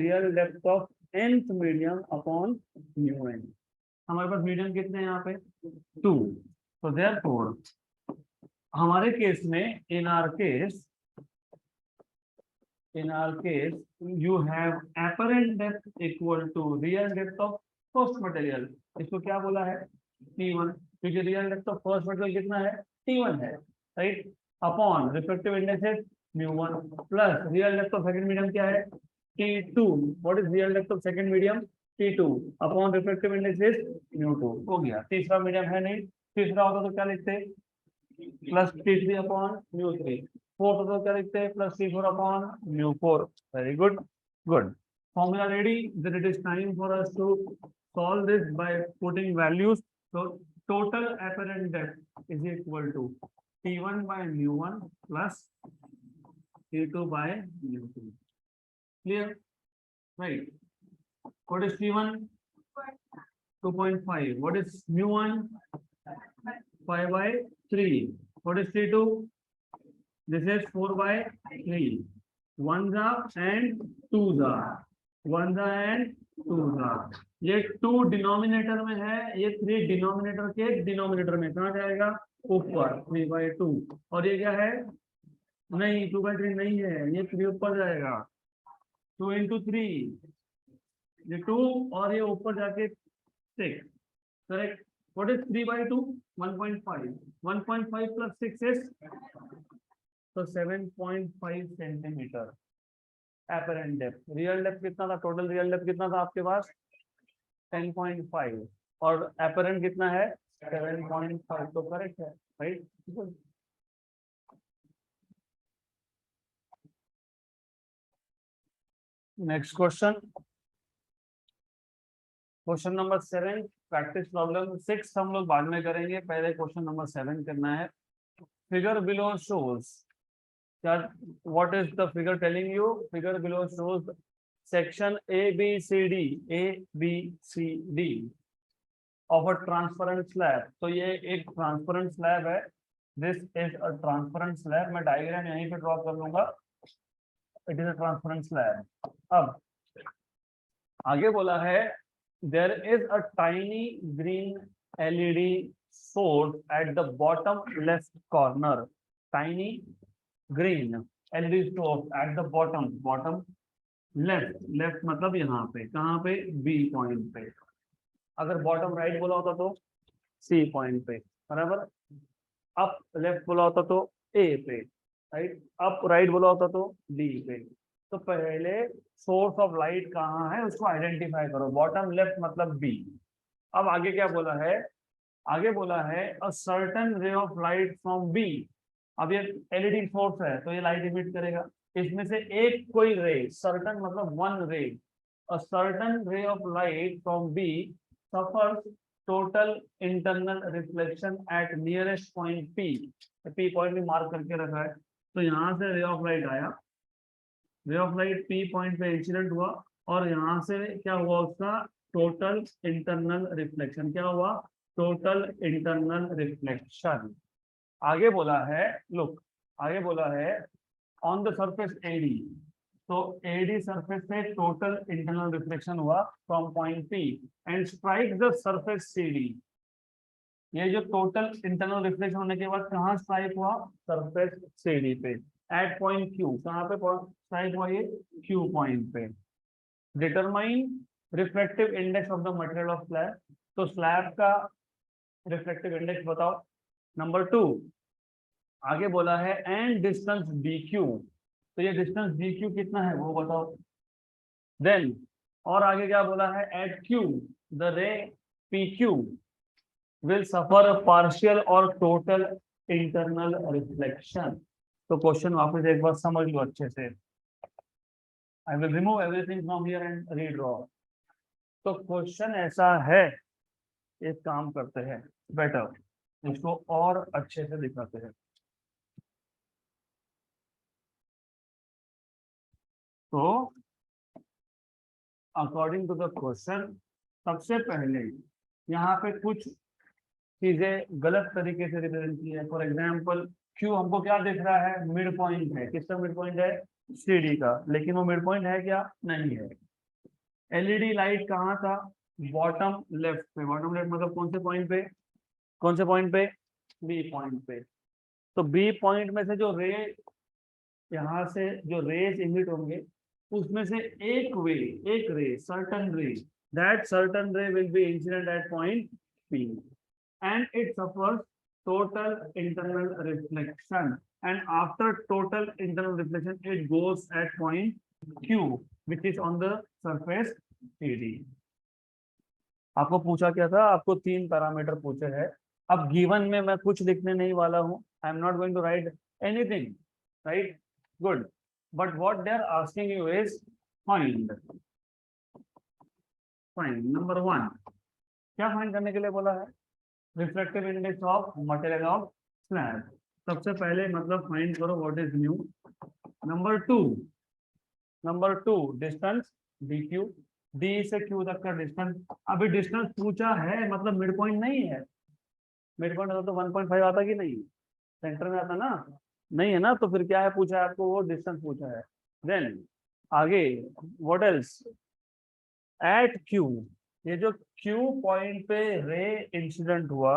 real depth of nth medium upon mu n. हमारे पास medium कितने हैं यहाँ पे 2. तो therefore हमारे case में in our case you have apparent depth equal to real depth of first material. इसको क्या बोला है T1, क्योंकि real depth of first material कितना है T1 है, right, upon reflective index mu1 plus real depth of second medium क्या है T2. What is real depth of second medium T2 upon reflective index mu2. हो गया. तीसरा medium है नहीं, तीसरा होता तो क्या लिखते plus T3 upon mu3. Fourth होता तो क्या लिखते plus T4 upon mu4. Very good, good. Formula ready. Then it is time for us to solve this by putting values. So total apparent depth is equal to T1 by mu1 plus T2 by mu2. Clear? Right. What is T1? 2.5. What is mu1? 5 by 3. What is T2? This is 4 by 3. 1s and 2s. 1s and 2s. ये 2 denominator में है, ये 3 denominator के denominator में कहाँ जाएगा ऊपर 3/2. और ये क्या है नहीं 2/3 नहीं है, ये 3 ऊपर जाएगा 2 into 3. ये 2 और ये ऊपर जाके 6. Correct. What is 3/2? 1.5. 1.5 plus 6 is तो 7.5 centimetre apparent depth. Real depth कितना था, टोटल रियल डेप्थ कितना था आपके पास 10.5 और apparent कितना है 7.5. तो करेक्ट है, right. Next question, question number 7 practice problem 6 हम लोग बाद में करेंगे, पहले क्वेश्चन नंबर 7 करना है. Figure below shows what is the figure telling you? Figure below shows section ABCD of a transparent slab. तो ये एक ट्रांसपेरेंट स्लैब है. This is a transparent slab. मैं डायग्राम यहीं पे ड्रॉ कर लूंगा. It is a transparent slab. अब आगे बोला है there is a tiny green LED source at the bottom left corner. Tiny green LED source at the bottom left मतलब यहाँ पे, कहाँ पे B पॉइंट पे. अगर बॉटम राइट बोला होता तो C पॉइंट पे, बराबर. अप लेफ्ट बोला होता तो A पे, राइट. अप राइट बोला होता तो D पे. तो पहले सोर्स ऑफ लाइट कहाँ है उसको आइडेंटिफाई करो. बॉटम लेफ्ट मतलब B. अब आगे क्या बोला है, आगे बोला है a certain ray of light from B. अब ये एलईडी सोर्स है तो ये लाइट इमिट करेगा. इसमें से एक कोई रे, सर्टेन मतलब वन रे, a certain ray of light from B suffers total internal reflection eight nearest point P. P point भी मार्क करके रखा है. तो यहाँ से रे ऑफ लाइट आया, ray of light P point पे इंसिडेंट हुआ और यहाँ से क्या हुआ उसका टोटल इंटरनल रिफ्लेक्शन. क्या हुआ टोटल इंटरनल रिफ्लेक्शन. आगे बोला है लुक, आगे बोला है ऑन द सरफेस AD. तो AD सरफेस पे टोटल इंटरनल रिफ्लेक्शन हुआ from point P and strike the surface CD. ये जो टोटल इंटरनल रिफ्लेक्शन होने के बाद कहाँ स्ट्राइक हुआ सरफेस CD पे एट पॉइंट Q. कहाँ पे स्ट्राइक हुआ ये Q पॉइंट पे. Determine reflective index of the material of slab. तो स्लैब का रिफ्लेक्टिव इंडेक्स बताओ. नंबर 2 आगे बोला है एंड डिस्टेंस DQ. तो ये डिस्टेंस DQ कितना है वो बताओ. देन और आगे क्या बोला है at Q the ray PQ will suffer a partial और टोटल इंटरनल रिफ्लेक्शन. तो क्वेश्चन वापस एक बार समझ लो अच्छे से. I will remove everything from here and redraw. तो क्वेश्चन ऐसा है, एक काम करते हैं बेटर, इसको और अच्छे से दिखाते हैं. तो अकॉर्डिंग टू द क्वेश्चन सबसे पहले यहाँ पे कुछ चीजें गलत तरीके से रिप्रेजेंट की है। फॉर एग्जाम्पल क्यू हमको क्या दिख रहा है, मिड पॉइंट है। किसका मिड पॉइंट है, सीडी का, लेकिन वो मिड पॉइंट है क्या, नहीं है। एलईडी लाइट कहाँ था, बॉटम लेफ्ट पे। बॉटम लेफ्ट मतलब कौन से पॉइंट पे, कौन से पॉइंट पे, बी पॉइंट पे। तो बी पॉइंट में से जो रे, यहाँ से जो रेज इमिट होंगे उसमें से एक रे, सर्टन रे, दैट सर्टन रे will be incident at point P and it suffers total internal reflection, and after total internal reflection it goes at point Q which is on the surface CD। आपको पूछा क्या था, आपको 3 parameter पूछे हैं। अब given में मैं कुछ लिखने नहीं वाला हूं, I am not going to write anything, right, good. But what they are asking you is find, find number 1। क्या फाइंड करने के लिए बोला है, reflective index of material of slab. सबसे पहले मतलब फाइंड करो what is mu. Number two distance D Q, D से क्यू तक का डिस्टेंस। अभी डिस्टेंस पूछा है मतलब मिड पॉइंट नहीं है। मिड पॉइंट तो 1.5 आता कि नहीं, सेंटर में आता ना, नहीं है ना, तो फिर क्या है पूछा है आपको, वो डिस्टेंस पूछा है। देन आगे व्हाट एल्स, एट क्यू, ये जो क्यू पॉइंट पे रे इंसिडेंट हुआ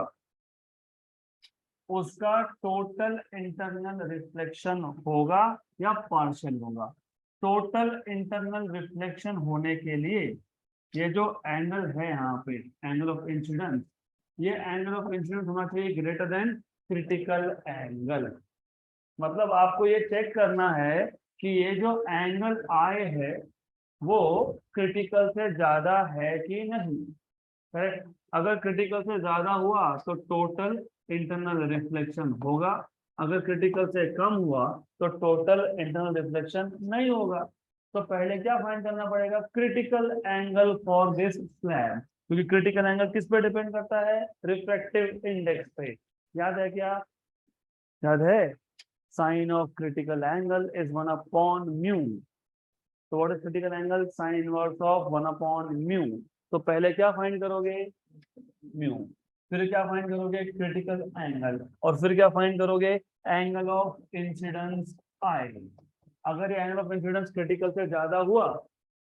उसका टोटल इंटरनल रिफ्लेक्शन होगा या पार्शियल होगा। टोटल इंटरनल रिफ्लेक्शन होने के लिए ये जो एंगल है यहाँ पे, एंगल ऑफ इंसिडेंस, ये एंगल ऑफ इंसिडेंस होना चाहिए ग्रेटर देन क्रिटिकल एंगल। मतलब आपको ये चेक करना है कि ये जो एंगल आए है वो क्रिटिकल से ज्यादा है कि नहीं, करेक्ट। अगर क्रिटिकल से ज्यादा हुआ तो टोटल इंटरनल रिफ्लेक्शन होगा, अगर क्रिटिकल से कम हुआ तो टोटल इंटरनल रिफ्लेक्शन नहीं होगा। तो पहले क्या फाइंड करना पड़ेगा, critical angle for this slab, क्योंकि क्रिटिकल एंगल किस पे डिपेंड करता है, रिफ्रैक्टिव इंडेक्स पे। याद है क्या, याद है, sine of critical angle is 1/μ। तो what is critical angle, sine inverse of 1/μ। तो पहले क्या फाइंड करोगे, म्यू, फिर क्या फाइंड करोगे, क्रिटिकल एंगल, और फिर क्या फाइंड करोगे, एंगल ऑफ इंसिडेंस आई। अगर ये एंगल ऑफ इंसिडेंस क्रिटिकल से ज्यादा हुआ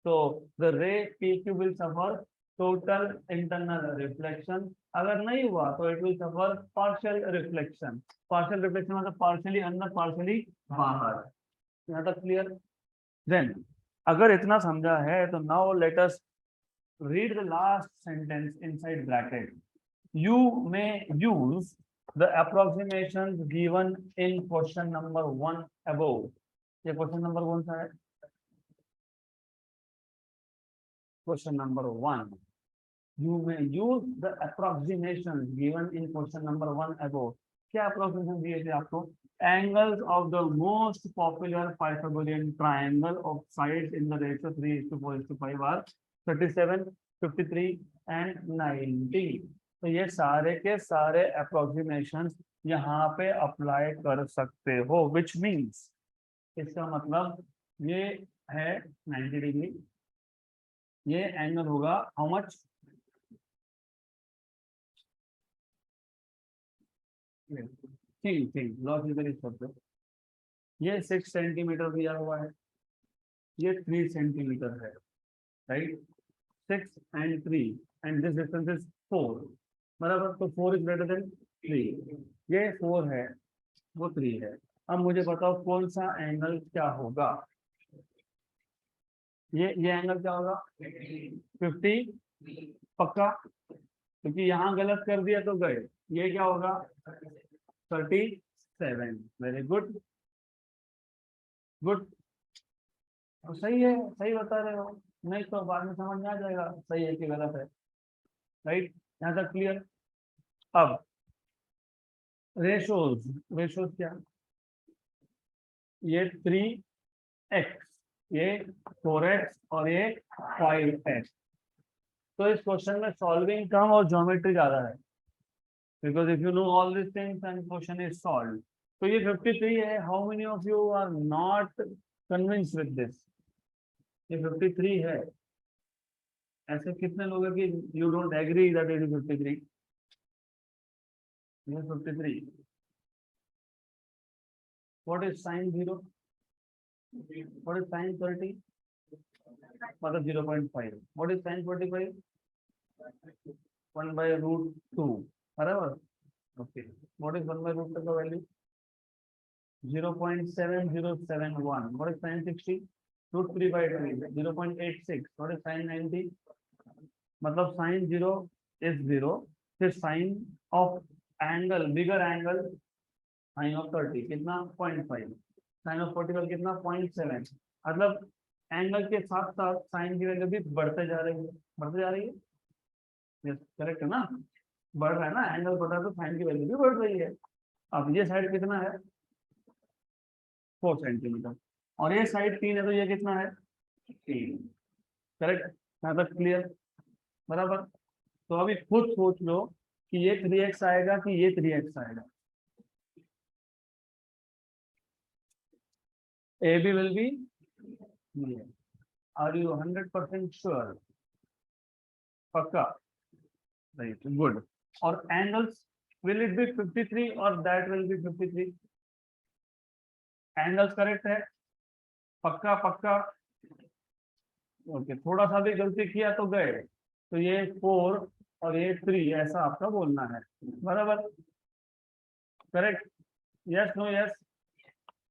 तो द रे P Q will suffer total internal reflection, अगर नहीं हुआ तो it will suffer partial reflection. Partial reflection मतलब पार्शियली अंदर पार्शियली बाहर। यहाँ तक क्लियर। देन अगर इतना समझा है तो now let us read the last sentence inside bracket. You may use the approximations given in question number 1 above. ये क्वेश्चन नंबर कौन सा है, question number 1। You may use the approximations given in question number 1 above. क्या approximation दिए थे आपको, angles of the most popular Pythagorean triangle of sides in the ratio 3:4:5 are 37, 53 and 90। तो ये सारे के सारे अप्रोक्सीमेशन यहाँ पे अप्लाई कर सकते हो, विच मीन्स इसका मतलब ये है 90 डिग्री, ये एंगल होगा हाउ मच, ठीक ठीक लॉजिकली शब्द, ये 6 सेंटीमीटर दिया हुआ है, ये 3 सेंटीमीटर है, right, 6 and 3 and this distance is 4, बराबर। तो 4 is greater than 3, ये 4 है वो 3 है। अब मुझे बताओ कौन सा एंगल क्या होगा, ये एंगल क्या होगा, 50 पक्का, क्योंकि यहाँ गलत कर दिया तो गए। ये क्या होगा, 37, वेरी गुड, गुड। तो सही है, सही बता रहे हो, नहीं तो बाद में समझ में आ जाएगा सही है कि गलत है, राइट। यहाँ तक क्लियर। अब रेशोज, रेशोज क्या, ये 3x, ये 4x और ये 5x। तो इस क्वेश्चन में सॉल्विंग कम और ज्योमेट्री ज्यादा है, because if you know all this things and question is solve. तो ये 53 है, how many of you are not convinced with this, ये 53 है, ऐसे कितने लोग हैं कि you don't agree that it is 53? ये 53। What is sine 0? What is sine 30? मतलब 0.5। What is sign 45? 1/√2, बराबर। ओके, व्हाट इज 1/√2 का value? 0.7071। What is sine 60? √3/2, 0.86। What is sine 90? मतलब साइन 0 इज 0, फिर sine of angle, bigger angle, sine of 30 कितना? 0.5। Sign of 45 कितना? 0.7। मतलब angle के साथ साथ साइन की वैल्यू भी बढ़ते जा रही है, बढ़ते जा रही है। यस, करेक्ट है ना? बढ़ रहा है ना, एंगल बढ़ रहा है तो साइन की वैल्यू भी बढ़ रही है। अब ये साइड कितना है? 4 सेंटीमीटर, और ये साइड 3 है तो ये कितना है? 3। करेक्ट, यहाँ तक क्लियर? बराबर। तो अभी खुद सोच लो कि ये 3x आएगा कि ये 3x आएगा। AB will be here. Are you 100% sure? पक्का? Right, good. और angles, will it be 53 or that will be 53? Angles correct है? पक्का पक्का? ओके, थोड़ा सा भी गलती किया तो गए। तो ये 4 और ये 3 ऐसा आपका बोलना है, बराबर? Correct? Yes, no, yes?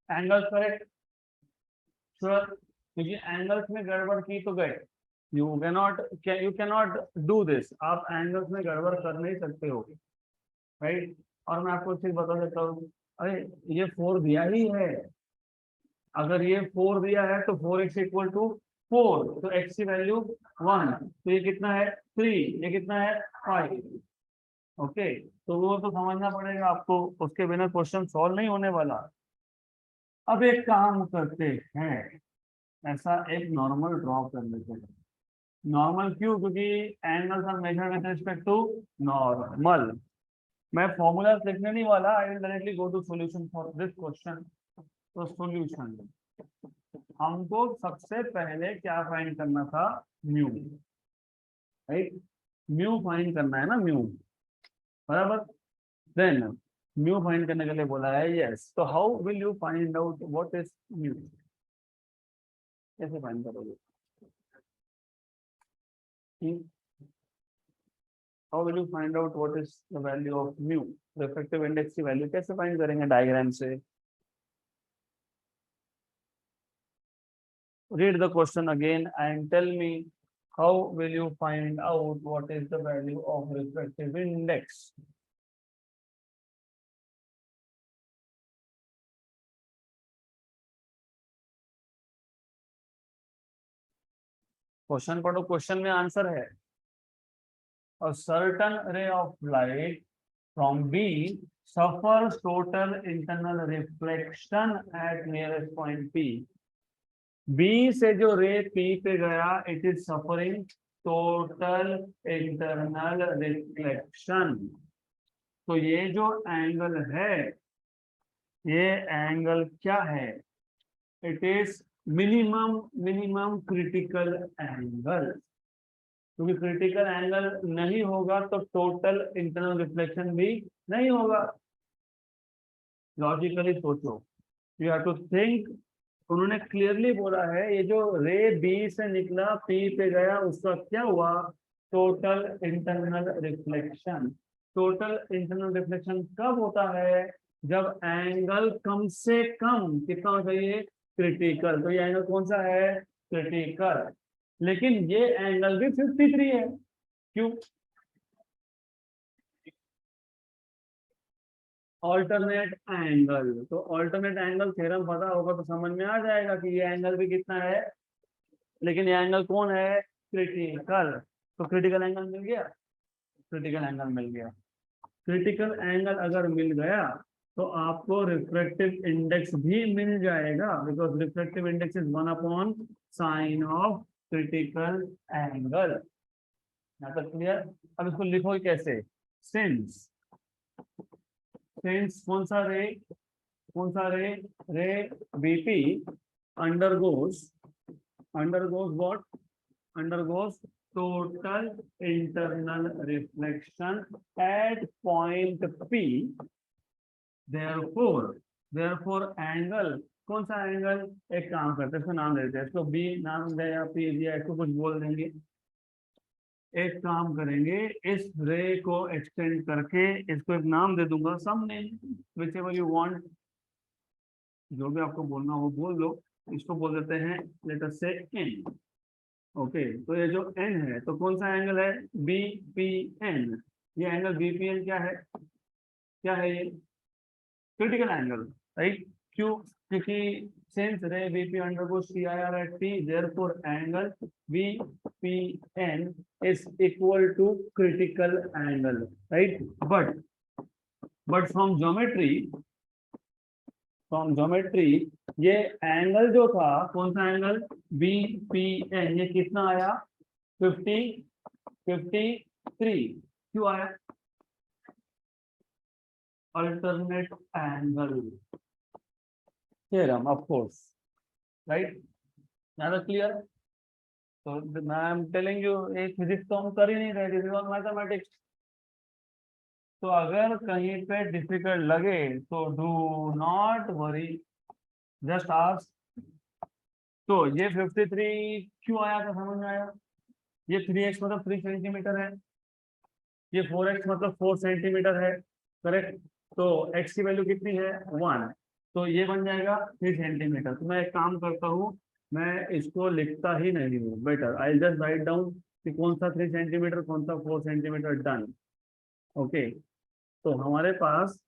Angles correct? Sure? क्योंकि एंगल्स में गड़बड़ की तो गए। You cannot do this. आप एंगल्स में गड़बड़ कर नहीं सकते हो, राइट? और मैं आपको एक चीज बता देता हूँ, अरे ये 4 दिया ही है। अगर ये 4 दिया है तो 4x इक्वल टू 4, तो x की वैल्यू 1, तो ये कितना है? 3, ये कितना है? 5। ओके, तो वो तो समझना पड़ेगा आपको, उसके बिना क्वेश्चन सॉल्व नहीं होने वाला। अब एक काम करते हैं, ऐसा एक नॉर्मल ड्रॉ कर लेते हैं। नॉर्मल क्यों? क्योंकि angles are measured with respect to normal. मैं फॉर्मूला लिखने नहीं वाला, I will directly go to solution for this question. तो सॉल्यूशन, हमको सबसे पहले क्या फाइंड करना था? Mu, right? म्यू फाइंड करना है ना, म्यू, बराबर। देन म्यू फाइंड करने के लिए बोला है, यस। तो how will you find out what is mu? कैसे फाइंड करोगे? How will you find out what is the value of mu? Refractive index की वैल्यू कैसे फाइंड करेंगे? डायग्राम से। Read the question again and tell me how will you find out what is the value of refractive index? Question पढ़ो, question में answer है। A certain ray of light from B suffers total internal reflection at nearest point P. B से जो रे P पे गया, it is suffering total internal reflection. तो ये जो एंगल है, ये एंगल क्या है? It is minimum critical angle. क्योंकि क्रिटिकल एंगल नहीं होगा तो टोटल इंटरनल रिफ्लेक्शन भी नहीं होगा। लॉजिकली सोचो, यू हैव टू थिंक। उन्होंने क्लियरली बोला है, ये जो रे बी से निकला पी पे गया, उसका क्या हुआ? Total internal reflection. Total internal reflection कब होता है? जब एंगल कम से कम कितना होना चाहिए? क्रिटिकल। तो ये एंगल कौन सा है? क्रिटिकल। लेकिन ये एंगल भी 53 है। क्यों? Alternate angle. तो ऑल्टरनेट एंगल थ्योरम पता होगा तो समझ में आ जाएगा कि ये एंगल भी कितना है। लेकिन ये एंगल कौन है? क्रिटिकल। तो क्रिटिकल एंगल मिल गया, क्रिटिकल एंगल मिल गया। क्रिटिकल एंगल अगर मिल गया तो आपको रिफ्रैक्टिव इंडेक्स भी मिल जाएगा, because refractive index is 1 sine of critical angle. यहाँ तक क्लियर? अब इसको लिखो कैसे? सिंस कौन सा रे? कौन सा रे? रे BP undergoes what? Undergoes total internal reflection at point P, therefore angle, कौन सा एंगल, एक काम करते हैं इसको नाम देते हैं, इसको बी नाम दे या पी दिया, इसको कुछ बोल देंगे। एक काम करेंगे, इस रे को एक्सटेंड करके इसको एक नाम दे दूंगा, some name whichever you want, जो भी आपको बोलना हो बोल लो। इसको बोल देते हैं लेट अस से एन। ओके, तो ये जो एन है तो कौन सा एंगल है, बी पी एन। ये एंगल बी पी एन क्या है, क्या है ये, क्रिटिकल एंगल, राइट। क्यों, क्योंकि since ray BP undergoes CIR at P, therefore angle VPN is equal to critical angle, right? But from geometry ये एंगल जो था कौन सा एंगल, VPN, ये कितना आया 53, क्यों आया, alternate angle theorem, of course, right? Now clear? So I am telling you, एक फिजिक्स तो हम कर ही नहीं रहे, दिस इज ऑन मैथमेटिक्स। तो अगर कहीं पे डिफिकल्ट लगे तो do not worry, just ask. तो ये 53 क्यों आया था, समझ में आया? ये 3x मतलब 3 सेंटीमीटर है, ये 4x मतलब 4 सेंटीमीटर है, करेक्ट। तो x की वैल्यू कितनी है 1, तो ये बन जाएगा 3 सेंटीमीटर। तो मैं एक काम करता हूँ, मैं इसको लिखता ही नहीं हूँ, better I just write down कि कौन सा 3 सेंटीमीटर कौन सा 4 सेंटीमीटर, डन। ओके, तो हमारे पास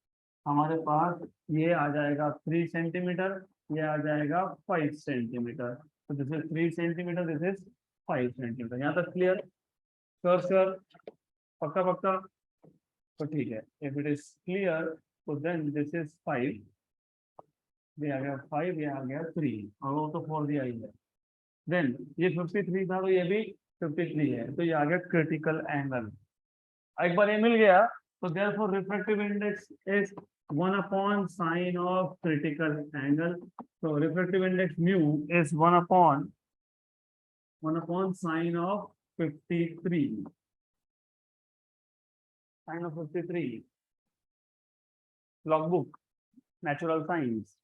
ये आ जाएगा 3 सेंटीमीटर, ये आ जाएगा 5 सेंटीमीटर। तो this is 3 centimetre, this is 5 centimetre. यहाँ तक क्लियर, श्योर, पक्का पक्का। तो ठीक है, इफ इट इज क्लियर तो देन दिस इज 5, ये आ गया 5, ये आ गया 3, और वो तो 4 दिया ही है। देन ये 53 था तो ये भी 53 है, तो ये आ गया क्रिटिकल एंगल। एक बार ये मिल गया तो therefore refractive index is 1 upon sine of critical angle. तो refractive index mu is 1 upon sine of 53, sine of 53, logbook, natural science,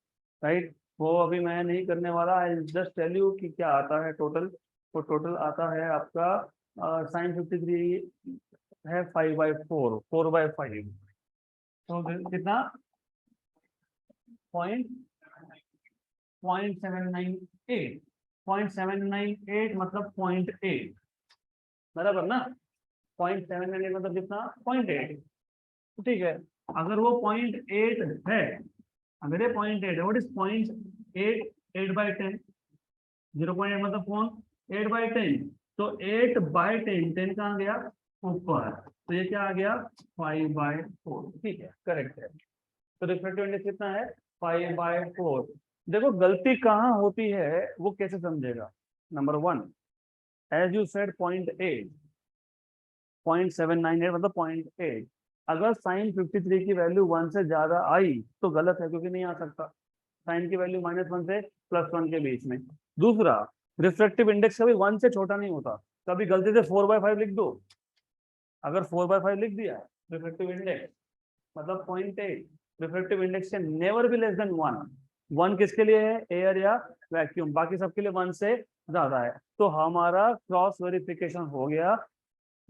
right. वो अभी मैं नहीं करने वाला, आई जस्ट टेल यू कि क्या आता है टोटल। तो टोटल आता है आपका साइन 53 है 5/4, 4/5, तो कितना, 0.798, 0.798 मतलब 0.8, बराबर ना। 0.798 मतलब कितना, 0.8। ठीक है, अगर वो 0.8 है, अगर ये 0.8 है, व्हाट इज 0.8, 8/10, 0.8 मतलब कौन, 8/10, तो 8/10, 10 कहाँ गया ऊपर, तो ये क्या आ गया 5/4, ठीक है, करेक्ट है। तो रिफ्रैक्टिव इंडेक्स कितना है 5/4। देखो गलती कहाँ होती है वो कैसे समझेगा। नंबर 1, एज यू सेड 0.8, 0.798 मतलब 0.8, अगर साइन 53 की वैल्यू 1 से ज्यादा आई तो गलत है, क्योंकि नहीं आ सकता, साइन की वैल्यू -1 से +1 के बीच में। दूसरा, रिफ्रैक्टिव इंडेक्स कभी 1 से छोटा नहीं होता, कभी गलती से 4/5 लिख दो, अगर 4/5 लिख दिया रिफ्रैक्टिव इंडेक्स मतलब 0.8, रिफ्रैक्टिव इंडेक्स से नेवर बी लेस देन 1। 1 किसके लिए है, एयर या वैक्यूम, बाकी सबके लिए 1 से ज्यादा है। तो हमारा क्रॉस वेरिफिकेशन हो गया,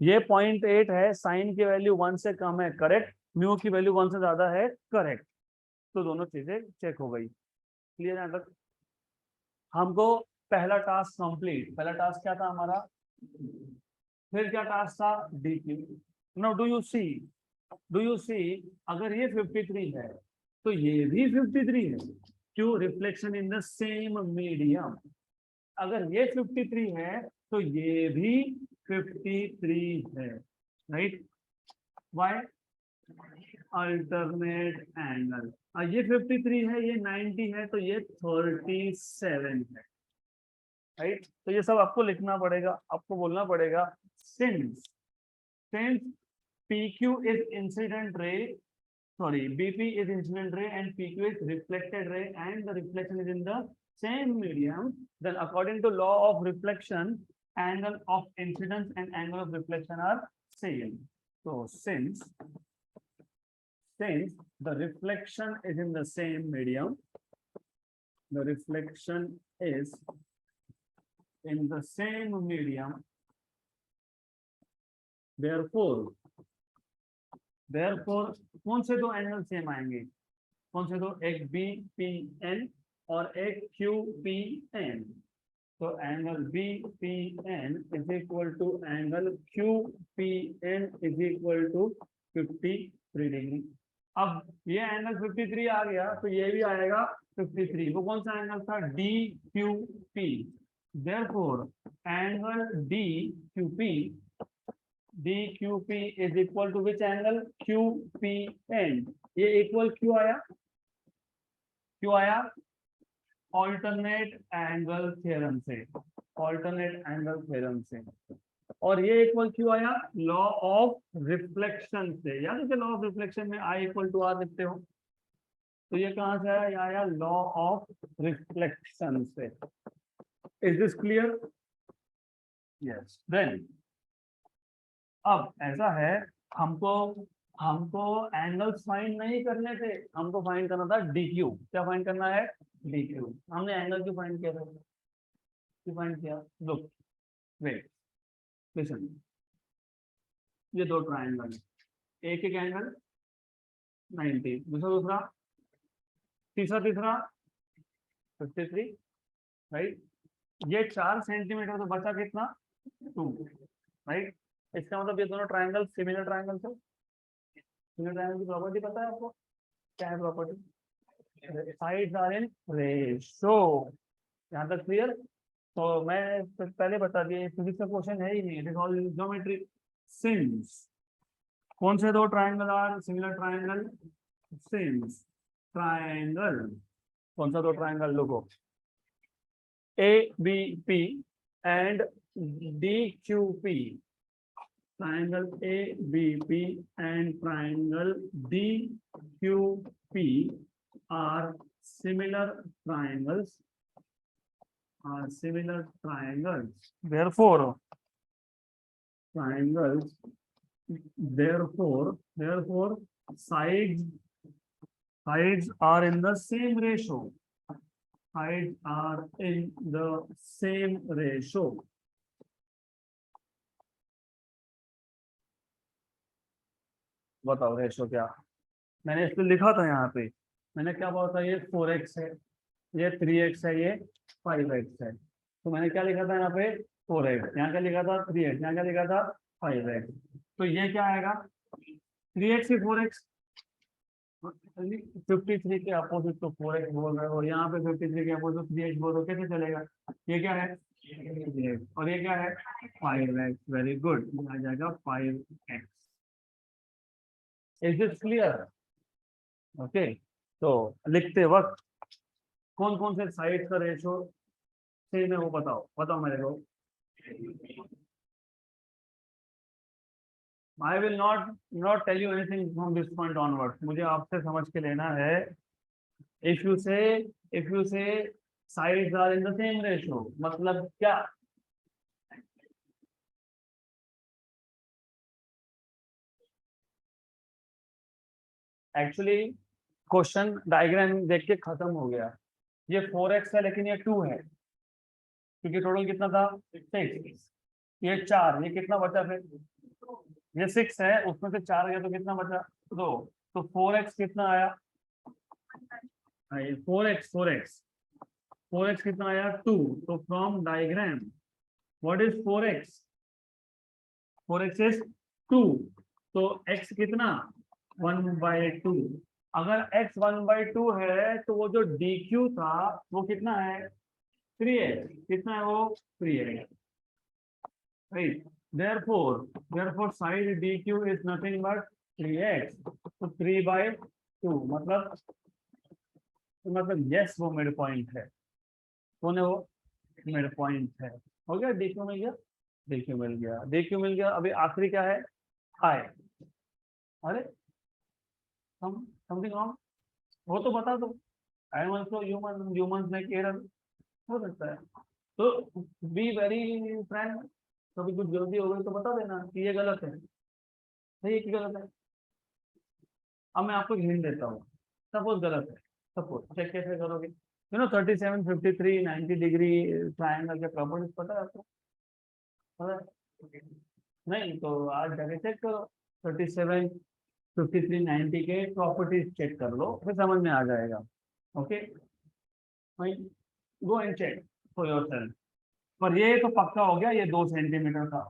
ये 0.8 है, साइन की वैल्यू 1 से कम है, करेक्ट, म्यू की वैल्यू 1 से ज्यादा है, करेक्ट। तो दोनों चीजें चेक हो गई, क्लियर यहाँ तक। हमको पहला टास्क कंप्लीट, पहला टास्क क्या था हमारा, फिर क्या टास्क था, D Q. Now do you see अगर ये 53 है तो ये भी 53 है, क्यों, reflection in the same medium. अगर ये 53 है तो ये भी 53 है, राइट। वाई, अल्टरनेट एंगल, ये 53 है, ये 90 है, तो ये 37 है, राइट। तो ये सब आपको लिखना पड़ेगा, आपको बोलना पड़ेगा, since PQ is incident ray, sorry, BP is incident ray and PQ is reflected ray, and the reflection is in the same medium, then according to law of reflection, angle of incidence and angle of reflection are same. So since the reflection is in the same medium, the reflection is in the same medium, therefore कौन से दो angle same आएंगे? कौन से दो? एक B P N और एक क्यू पी एन. तो angle B P N is equal to angle Q P N is equal to 53 degree. अब ये एंगल 53 आ गया तो ये भी आएगा 53. वो कौन सा एंगल था? D Q P. Therefore angle D Q P is equal to which angle? QPN. ये इक्वल क्यों आया? ऑल्टरनेट एंगल थ्योरम से. और ये इक्वल क्यों आया? लॉ ऑफ रिफ्लेक्शन से. याद है लॉ ऑफ रिफ्लेक्शन में I इक्वल टू R लिखते हो, तो ये कहां से आया? ये आया लॉ ऑफ रिफ्लेक्शन से. Is this clear? Yes. Then अब ऐसा है, हमको एंगल्स फाइंड नहीं करने थे, हमको फाइंड करना था DQ. क्या फाइंड करना है? DQ. हमने एंगल क्यों फाइंड किया था? क्यों फाइंड किया? Look, wait, listen. ये दो ट्रायंगल है, एक एंगल 90, दूसरा तीसरा 53, राइट. ये 4 सेंटीमीटर, तो बचा कितना? 2, राइट. इसका मतलब ये दोनों ट्रायंगल सिमिलर ट्रायंगल थे. सिमिलर ट्रायंगल की प्रॉपर्टी पता है आपको? क्या है property? Sides are in ratio. यहाँ तक क्लियर? तो मैं पहले बता दिया, फिजिक्स का क्वेश्चन है ही नहीं, it is all geometry. Since कौन से दो triangle are similar triangle? Since triangle, कौन सा दो ट्रायंगल? लोगो ABP and DQP. Triangle ABP and triangle DQP are similar triangles. Therefore sides are in the same ratio. बताओ रेशो क्या? मैंने इस पे लिखा था, यहाँ पे मैंने क्या बोला था? ये 4x है, ये 3x है, ये 5x है. तो मैंने क्या लिखा था यहाँ पे? 4x. यहाँ क्या लिखा था? 3x. यहाँ क्या लिखा था? 5x. तो ये क्या आएगा? 3x की 4x. 53 के अपोजिट तो 4x बोल रहे हो, यहाँ पे 53 के अपोजिट 3x बोल रहे हो, कैसे चलेगा? ये क्या है? 3x. और ये क्या है? 5x. वेरी गुड, आ जाएगा 5x. Is this clear? Okay. तो लिखते वक्त कौन कौन से साइड का रेशो सेम है वो बताओ मेरे को. I will not tell you anything from this point onward. मुझे आपसे समझ के लेना है. If you say sides are in the same ratio, मतलब क्या? एक्चुअली क्वेश्चन डायग्राम देख के खत्म हो गया. ये 4x है लेकिन ये 2 है, क्योंकि टोटल कितना था? 6. ये 4, ये कितना बचा फिर? ये 6 है, उसमें से 4 गया तो कितना बचा? 2. तो 4x कितना आया? 4x कितना आया? 2. तो from diagram what is 4x? 4x is 2. तो x कितना? 1/2. अगर x 1/2 है तो वो जो dq था वो कितना है? 3x. कितना है वो? 3x. Right. therefore side dq is nothing but 3x. तो 3/2 मतलब यस, वो मिड पॉइंट है. कौन है वो? मिड पॉइंट है. हो गया? dq मिल गया. अभी आखिरी क्या है? I. अरे समथिंग रॉन्ग, वो तो बता दो. I am also human, humans like error. हो सकता है. तो बी वेरी फ्रेंड, कभी कुछ गलती हो गई तो बता देना कि ये गलत है, सही है कि गलत है। अब मैं आपको हिंट देता हूँ, सपोज गलत है, सपोज चेक कैसे करोगे, 37, 53, 90 डिग्री ट्राइंगल के प्रॉपर्टीज पता है आपको? पता है? नहीं तो आज जाके चेक करो, 37, 53, 90 के प्रॉपर्टीज चेक कर लो, फिर समझ में आ जाएगा। Okay, go and check for yourself. पर ये तो पक्का हो गया, ये 2 सेंटीमीटर का,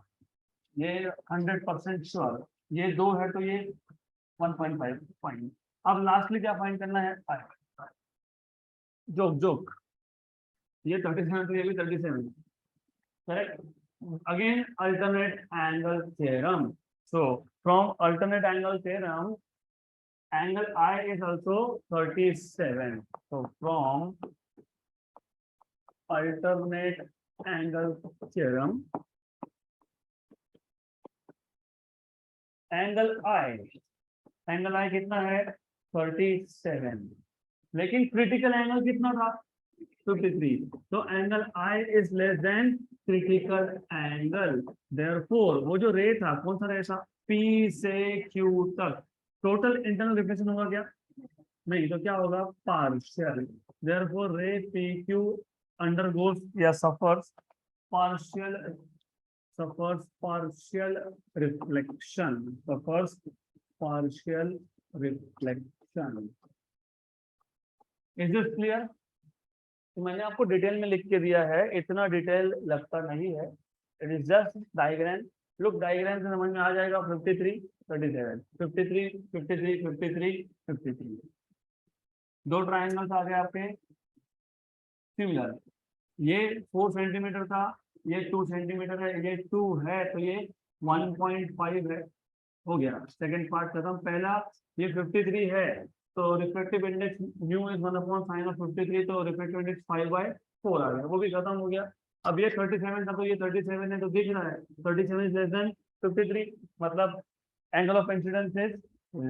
ये 100% श्योर, ये 2 है तो ये 1.5 पॉइंट। अब लास्टली क्या फाइंड करना है? जोक जोक, ये 37 तो ये भी 37, correct. Again alternate angle theorem, so from alternate angle theorem angle I is also 37, so from alternate angle theorem angle I कितना है? 37, लेकिन क्रिटिकल एंगल कितना था? 53, तो angle I is less than critical angle, therefore वो जो रे था, कौन सा रे था? P से Q तक टोटल इंटरनल रिफ्लेक्शन होगा क्या? नहीं, तो क्या होगा? पार्शियल, देयरफॉर रे PQ अंडरगोस या partial partial suffers partial reflection. Is this clear? तो मैंने आपको डिटेल में लिख के दिया है, इतना डिटेल लगता नहीं है, it is just diagram. Look, diagram से समझ में आ जाएगा। 53, 37, 53, 53, 53, 53, दो ट्राइंगल्स आ गए आपके सिमिलर, ये 4 सेंटीमीटर था, ये 2 सेंटीमीटर है, ये 2 है तो ये 1.5 है, हो गया। सेकंड पार्ट खत्म। पहला ये 53 है तो reflective index new is 1/sin of 53, तो रिफ्लेक्टिव इंडेक्स 5/4 आ गया, वो भी खत्म हो गया। अब ये 37 था तो ये 37 है, तो दिख रहा है 37 इज लेस देन 53, मतलब angle of incidence is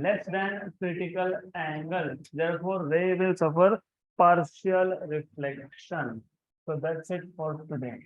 less than critical angle, therefore रे will suffer partial reflection. So that's it for today.